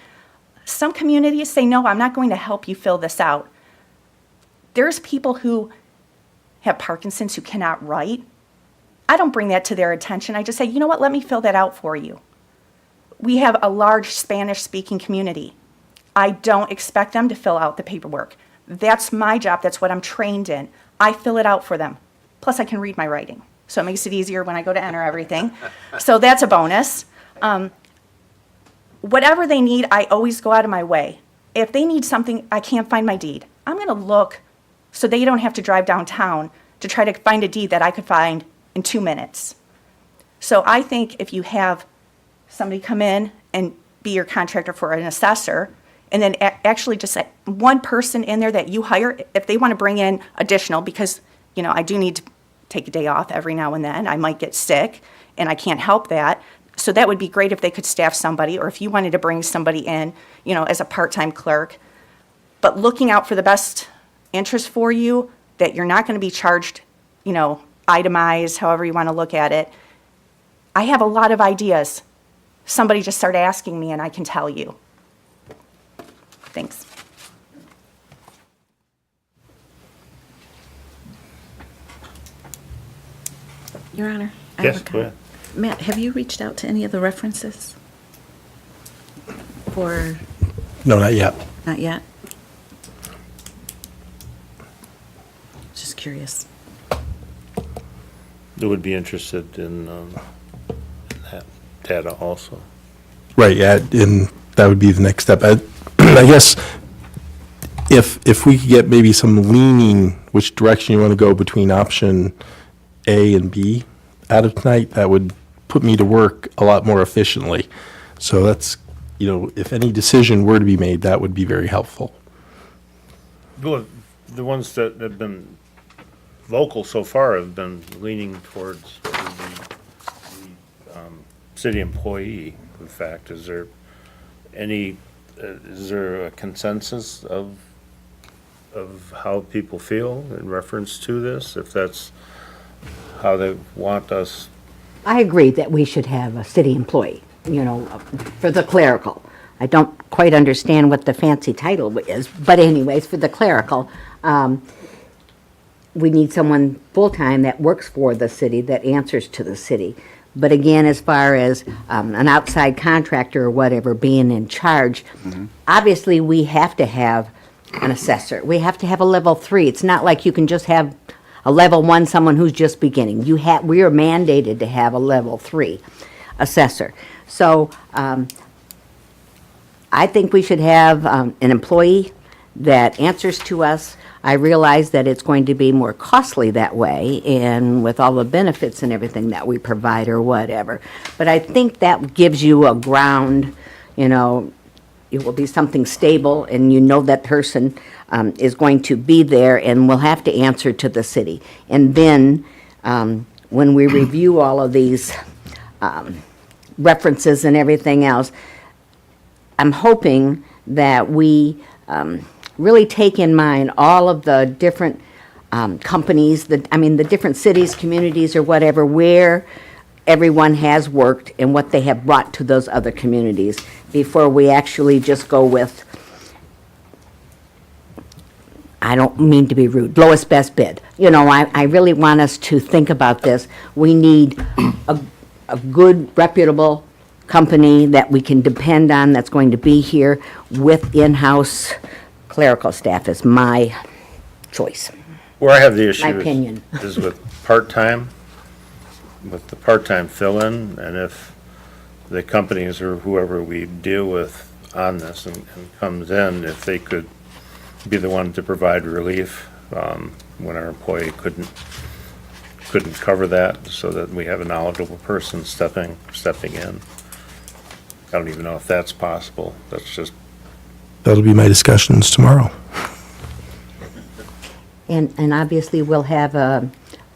[SPEAKER 12] Some communities say, no, I'm not going to help you fill this out. There's people who have Parkinson's who cannot write. I don't bring that to their attention. I just say, you know what, let me fill that out for you. We have a large Spanish-speaking community. I don't expect them to fill out the paperwork. That's my job. That's what I'm trained in. I fill it out for them. Plus, I can read my writing. So it makes it easier when I go to enter everything. So that's a bonus. Whatever they need, I always go out of my way. If they need something, I can't find my deed. I'm going to look so they don't have to drive downtown to try to find a deed that I could find in 2 minutes. So I think if you have somebody come in and be your contractor for an assessor, and then actually just one person in there that you hire, if they want to bring in additional, because, you know, I do need to take a day off every now and then. I might get sick, and I can't help that. So that would be great if they could staff somebody, or if you wanted to bring somebody in, you know, as a part-time clerk. But looking out for the best interest for you, that you're not going to be charged, you know, itemized, however you want to look at it. I have a lot of ideas. Somebody just started asking me, and I can tell you. Thanks.
[SPEAKER 3] Your Honor, I have
[SPEAKER 6] Yes,
[SPEAKER 3] a
[SPEAKER 6] go
[SPEAKER 3] comment.
[SPEAKER 6] ahead.
[SPEAKER 3] Matt, have you reached out to any of the references? Or
[SPEAKER 1] No, not yet.
[SPEAKER 3] not yet? Just curious.
[SPEAKER 6] They would be interested in that data also.
[SPEAKER 1] Right, yeah, and that would be the next step. I guess if we could get maybe some leaning, which direction you want to go between option A and B out of tonight, that would put me to work a lot more efficiently. So that's, you know, if any decision were to be made, that would be very helpful.
[SPEAKER 6] Well, the ones that have been vocal so far have been leaning towards the city employee. In fact, is there a consensus of how people feel in reference to this? If that's how they want us,
[SPEAKER 7] I agree that we should have a city employee, you know, for the clerical. I don't quite understand what the fancy title is, but anyways, for the clerical, we need someone full-time that works for the city, that answers to the city. But again, as far as an outside contractor or whatever being in charge, obviously, we have to have an assessor. We have to have a level 3. It's not like you can just have a level 1, someone who's just beginning. We are mandated to have a level 3 assessor. So I think we should have an employee that answers to us. I realize that it's going to be more costly that way, and with all the benefits and everything that we provide or whatever. But I think that gives you a ground, you know, it will be something stable, and you know that person is going to be there and will have to answer to the city. And then, when we review all of these references and everything else, I'm hoping that we really take in mind all of the different companies, the different cities, communities, or whatever, where everyone has worked and what they have brought to those other communities before we actually just go with, I don't mean to be rude, lowest best bid. You know, I really want us to think about this. We need a good, reputable company that we can depend on, that's going to be here with in-house clerical staff is my choice.
[SPEAKER 6] Where I have the issue
[SPEAKER 7] My opinion.
[SPEAKER 6] is with part-time, with the part-time fill-in, and if the companies or whoever we deal with on this and comes in, if they could be the one to provide relief when our employee couldn't cover that, so that we have a knowledgeable person stepping in. I don't even know if that's possible. That's just,
[SPEAKER 1] That'll be my discussions tomorrow.
[SPEAKER 7] And obviously, we'll have a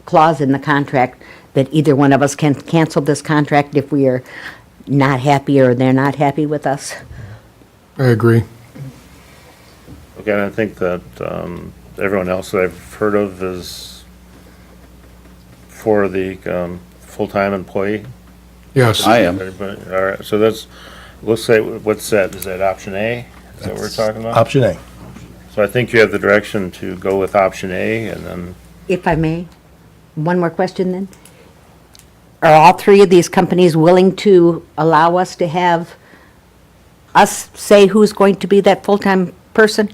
[SPEAKER 7] clause in the contract that either one of us can cancel this contract if we are not happy or they're not happy with us.
[SPEAKER 4] I agree.
[SPEAKER 6] okay, and I think that everyone else that I've heard of is for the full-time employee.
[SPEAKER 4] Yes.
[SPEAKER 9] I am.
[SPEAKER 6] Everybody, all right, so that's, let's say, what's that? Is that option A? Is that what we're talking about?
[SPEAKER 1] Option A.
[SPEAKER 6] So I think you have the direction to go with option A, and then,
[SPEAKER 7] If I may, one more question then. Are all three of these companies willing to allow us to have us say who's going to be that full-time person?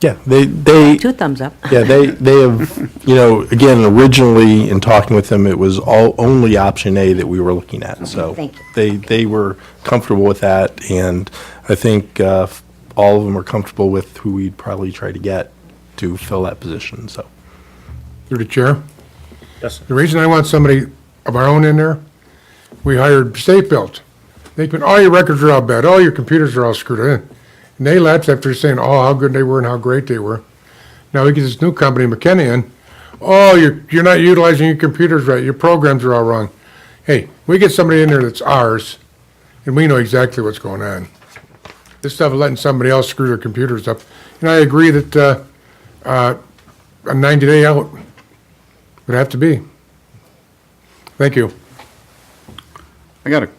[SPEAKER 1] Yeah, they,
[SPEAKER 7] 2 thumbs up.
[SPEAKER 1] yeah, they have, you know, again, originally in talking with them, it was only option A that we were looking at. So
[SPEAKER 7] thank you.
[SPEAKER 1] they were comfortable with that, and I think all of them are comfortable with who we'd probably try to get to fill that position, so.
[SPEAKER 4] Through the chair.
[SPEAKER 6] yes,
[SPEAKER 4] The reason I want somebody of our own in there, we hired State Built. They put, all your records are all bad, all your computers are all screwed in. And they lapsed after saying, oh, how good they were and how great they were. Now we get this new company, McKenna, in, oh, you're not utilizing your computers right, your programs are all wrong. Hey, we get somebody in there that's ours, and we know exactly what's going on. This stuff of letting somebody else screw their computers up. And I agree that a 90-day out would have to be. Thank you.
[SPEAKER 9] I got a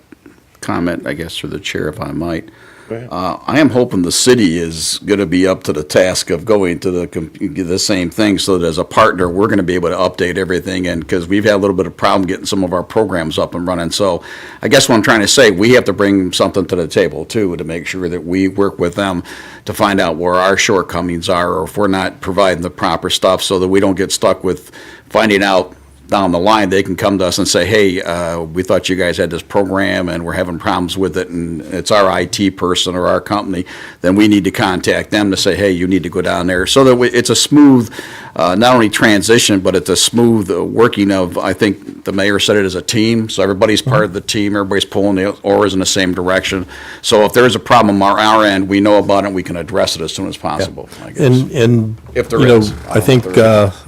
[SPEAKER 9] comment, I guess, through the chair, if I might.
[SPEAKER 6] Go ahead.
[SPEAKER 9] I am hoping the city is going to be up to the task of going to the same thing, so that as a partner, we're going to be able to update everything, and because we've had a little bit of problem getting some of our programs up and running. So I guess what I'm trying to say, we have to bring something to the table, too, to make sure that we work with them to find out where our shortcomings are, or if we're not providing the proper stuff, so that we don't get stuck with finding out down the line, they can come to us and say, hey, we thought you guys had this program and we're having problems with it, and it's our IT person or our company, then we need to contact them to say, hey, you need to go down there. So that it's a smooth, not only transition, but it's a smooth working of, I think the mayor said it as a team, so everybody's part of the team, everybody's pulling the oars in the same direction. So if there's a problem on our end, we know about it, and we can address it as soon as possible, I guess.
[SPEAKER 1] And,
[SPEAKER 9] If there
[SPEAKER 1] you know,
[SPEAKER 9] is.
[SPEAKER 1] I think
[SPEAKER 9] don't know if there is.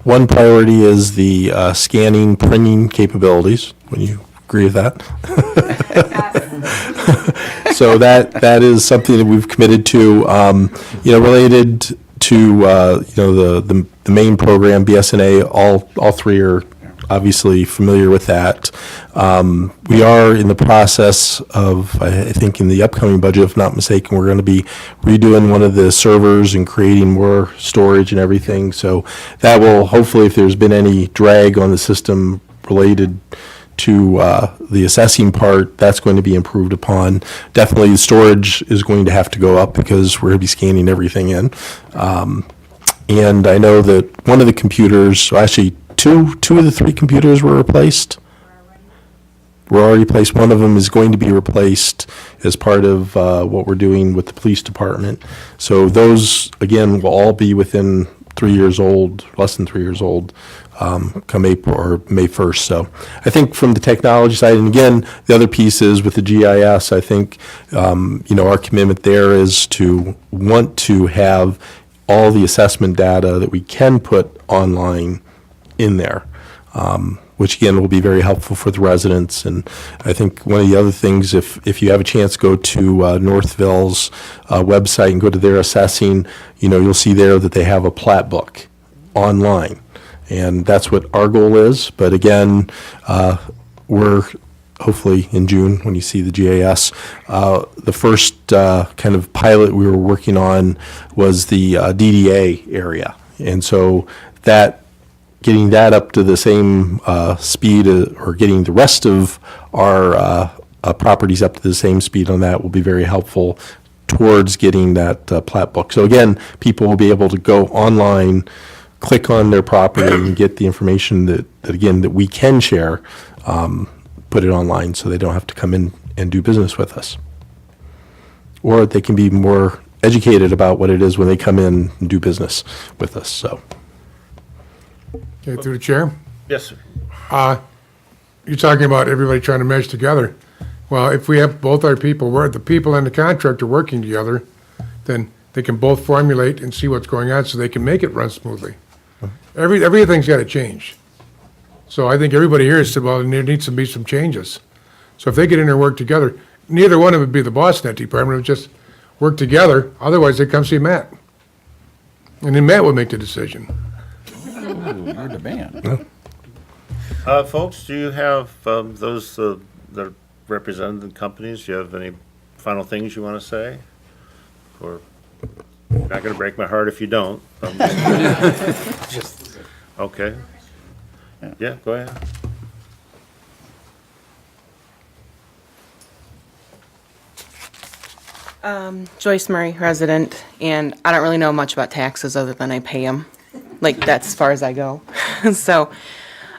[SPEAKER 1] one priority is the scanning, printing capabilities. Would you agree with that? So that is something that we've committed to, you know, related to, you know, the main program, BSNA, all three are obviously familiar with that. We are in the process of, I think in the upcoming budget, if not mistaken, we're going to be redoing one of the servers and creating more storage and everything. So that will, hopefully, if there's been any drag on the system related to the assessing part, that's going to be improved upon. Definitely, the storage is going to have to go up because we're going to be scanning everything in. And I know that one of the computers, actually, two of the three computers were replaced. Were already replaced. One of them is going to be replaced as part of what we're doing with the police department. So those, again, will all be within 3 years old, less than 3 years old, come April or May 1st. So I think from the technology side, and again, the other piece is with the GIS, I think, our commitment there is to want to have all the assessment data that we can put online in there, which again will be very helpful for the residents. And I think one of the other things, if you have a chance, go to Northville's website and go to their assessing, you'll see there that they have a plat book online. And that's what our goal is. But again, we're hopefully in June when you see the GIS. The first kind of pilot we were working on was the DDA area. And so getting that up to the same speed or getting the rest of our properties up to the same speed on that will be very helpful towards getting that plat book. So again, people will be able to go online, click on their property and get the information that we can share, put it online so they don't have to come in and do business with us. Or they can be more educated about what it is when they come in and do business with us, so.
[SPEAKER 4] Okay, through the chair.
[SPEAKER 6] Yes, sir.
[SPEAKER 4] You're talking about everybody trying to mesh together. Well, if we have both our people, the people and the contractor working together, then they can both formulate and see what's going on so they can make it run smoothly. Everything's got to change. So I think everybody here has said, well, there needs to be some changes. So if they get in there and work together, neither one of them would be the boss in that department, it would just work together. Otherwise, they come see Matt. And then Matt will make the decision.
[SPEAKER 9] Ooh, you're the man.
[SPEAKER 6] Folks, do you have those that represent the companies? Do you have any final things you want to say? Or you're not going to break my heart if you don't. Okay. Yeah, go ahead.
[SPEAKER 13] Joyce Murray, resident, and I don't really know much about taxes other than I pay them. Like, that's as far as I go. So,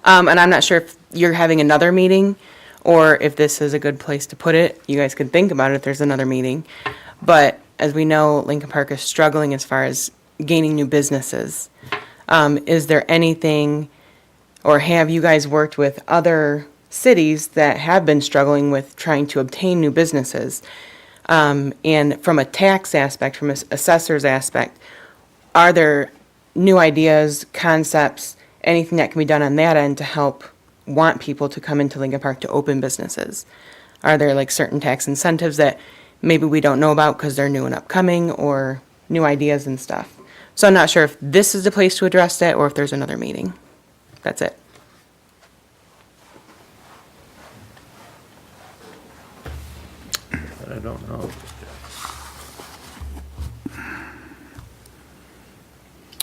[SPEAKER 13] and I'm not sure if you're having another meeting or if this is a good place to put it. You guys could think about it if there's another meeting. But as we know, Lincoln Park is struggling as far as gaining new businesses. Is there anything, or have you guys worked with other cities that have been struggling with trying to obtain new businesses? And from a tax aspect, from an assessor's aspect, are there new ideas, concepts, anything that can be done on that end to help want people to come into Lincoln Park to open businesses? Are there like certain tax incentives that maybe we don't know about because they're new and upcoming, or new ideas and stuff? So I'm not sure if this is the place to address that or if there's another meeting. That's it.
[SPEAKER 6] I don't know.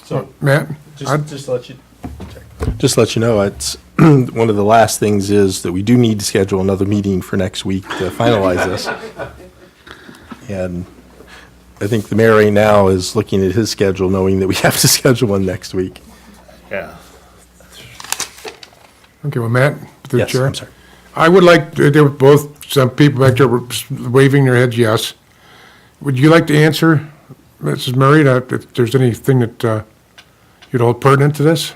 [SPEAKER 1] So,
[SPEAKER 4] Matt?
[SPEAKER 1] just to let you know, it's one of the last things is that we do need to schedule another meeting for next week to finalize this. And I think the mayor right now is looking at his schedule, knowing that we have to schedule one next week.
[SPEAKER 6] Yeah.
[SPEAKER 4] Okay, well, Matt, through the
[SPEAKER 1] Yes,
[SPEAKER 4] chair.
[SPEAKER 1] I'm sorry.
[SPEAKER 4] I would like, there were both, some people back there were waving their heads yes. Would you like to answer, Mrs. Murray, if there's anything that you'd hold pertinent to this?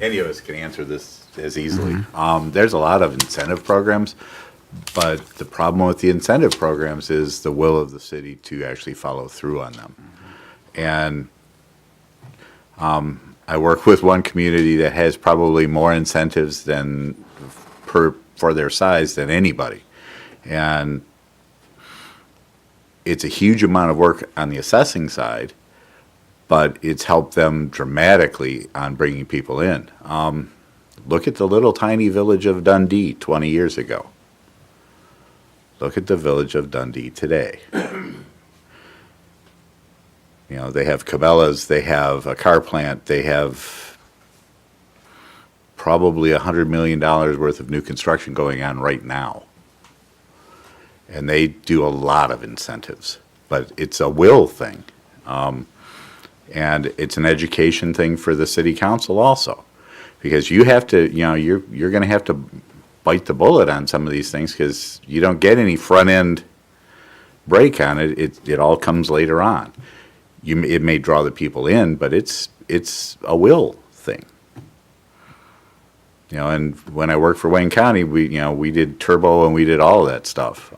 [SPEAKER 8] Any of us can answer this as easily. There's a lot of incentive programs, but the problem with the incentive programs is the will of the city to actually follow through on them. And I work with one community that has probably more incentives than for their size than anybody. And it's a huge amount of work on the assessing side, but it's helped them dramatically on bringing people in. Look at the little tiny village of Dundee 20 years ago. Look at the village of Dundee today. You know, they have Cabela's, they have a car plant, they have probably $100 million worth of new construction going on right now. And they do a lot of incentives, but it's a will thing. And it's an education thing for the city council also. Because you have to, you know, you're gonna have to bite the bullet on some of these things, because you don't get any front-end break on it. It all comes later on. It may draw the people in, but it's a will thing. You know, and when I worked for Wayne County, we did turbo and we did all of that stuff.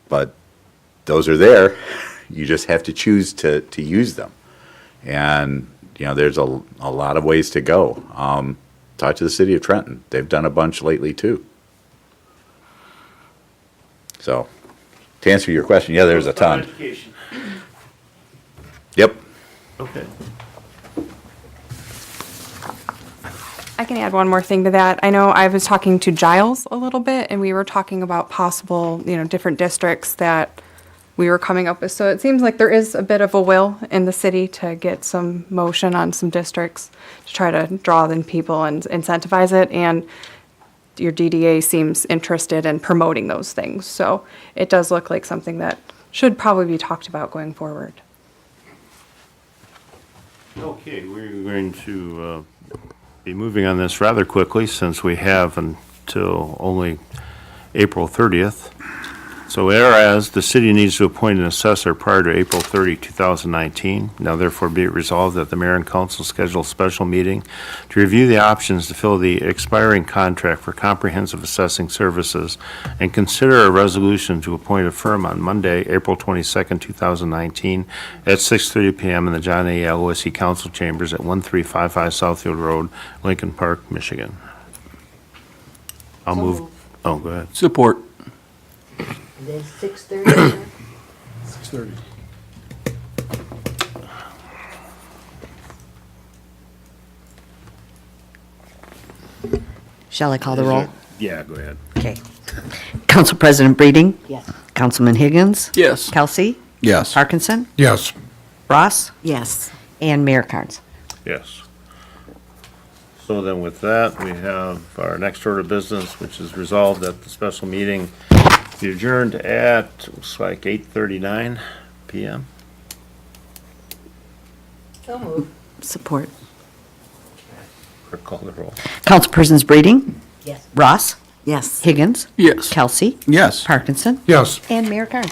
[SPEAKER 8] But those are there. You just have to choose to use them. And, you know, there's a lot of ways to go. Talk to the city of Trenton. They've done a bunch lately too. So, to answer your question, yeah, there's a ton.
[SPEAKER 6] Education.
[SPEAKER 8] Yep.
[SPEAKER 6] Okay.
[SPEAKER 2] I can add one more thing to that. I know I was talking to Giles a little bit, and we were talking about possible, different districts that we were coming up with. So it seems like there is a bit of a will in the city to get some motion on some districts to try to draw in people and incentivize it. And your DDA seems interested in promoting those things. So it does look like something that should probably be talked about going forward.
[SPEAKER 6] Okay, we're going to be moving on this rather quickly, since we have until only April 30th. So whereas the city needs to appoint an assessor prior to April 30, 2019, now therefore be it resolved that the mayor and council schedule a special meeting to review the options to fill the expiring contract for comprehensive assessing services and consider a resolution to appoint a firm on Monday, April 22nd, 2019 at 6:30 PM in the John A. Aloisi Council Chambers at 1355 Southfield Road, Lincoln Park, Michigan. I'll move. Oh, go ahead.
[SPEAKER 5] Support.
[SPEAKER 7] It is 6:30.
[SPEAKER 4] 6:30.
[SPEAKER 3] Shall I call the roll?
[SPEAKER 6] Yeah, go ahead.
[SPEAKER 3] Okay. Council President Breeding?
[SPEAKER 7] Yes.
[SPEAKER 3] Councilman Higgins?
[SPEAKER 5] Yes.
[SPEAKER 3] Kelsey?
[SPEAKER 9] Yes.
[SPEAKER 3] Parkinson?
[SPEAKER 4] Yes.
[SPEAKER 3] Ross? Yes. And Mayor Carnes.
[SPEAKER 6] Yes. So then with that, we have our next order of business, which is resolved that the special meeting be adjourned at, looks like 8:39 PM.
[SPEAKER 7] So moved.
[SPEAKER 3] Support.
[SPEAKER 6] Clerk, call the roll.
[SPEAKER 3] Councilpersons Breeding?
[SPEAKER 7] Yes.
[SPEAKER 3] Ross? Yes. Higgins?
[SPEAKER 9] Yes.
[SPEAKER 3] Kelsey?
[SPEAKER 9] Yes.
[SPEAKER 3] Parkinson?
[SPEAKER 4] Yes.
[SPEAKER 3] And Mayor Carnes.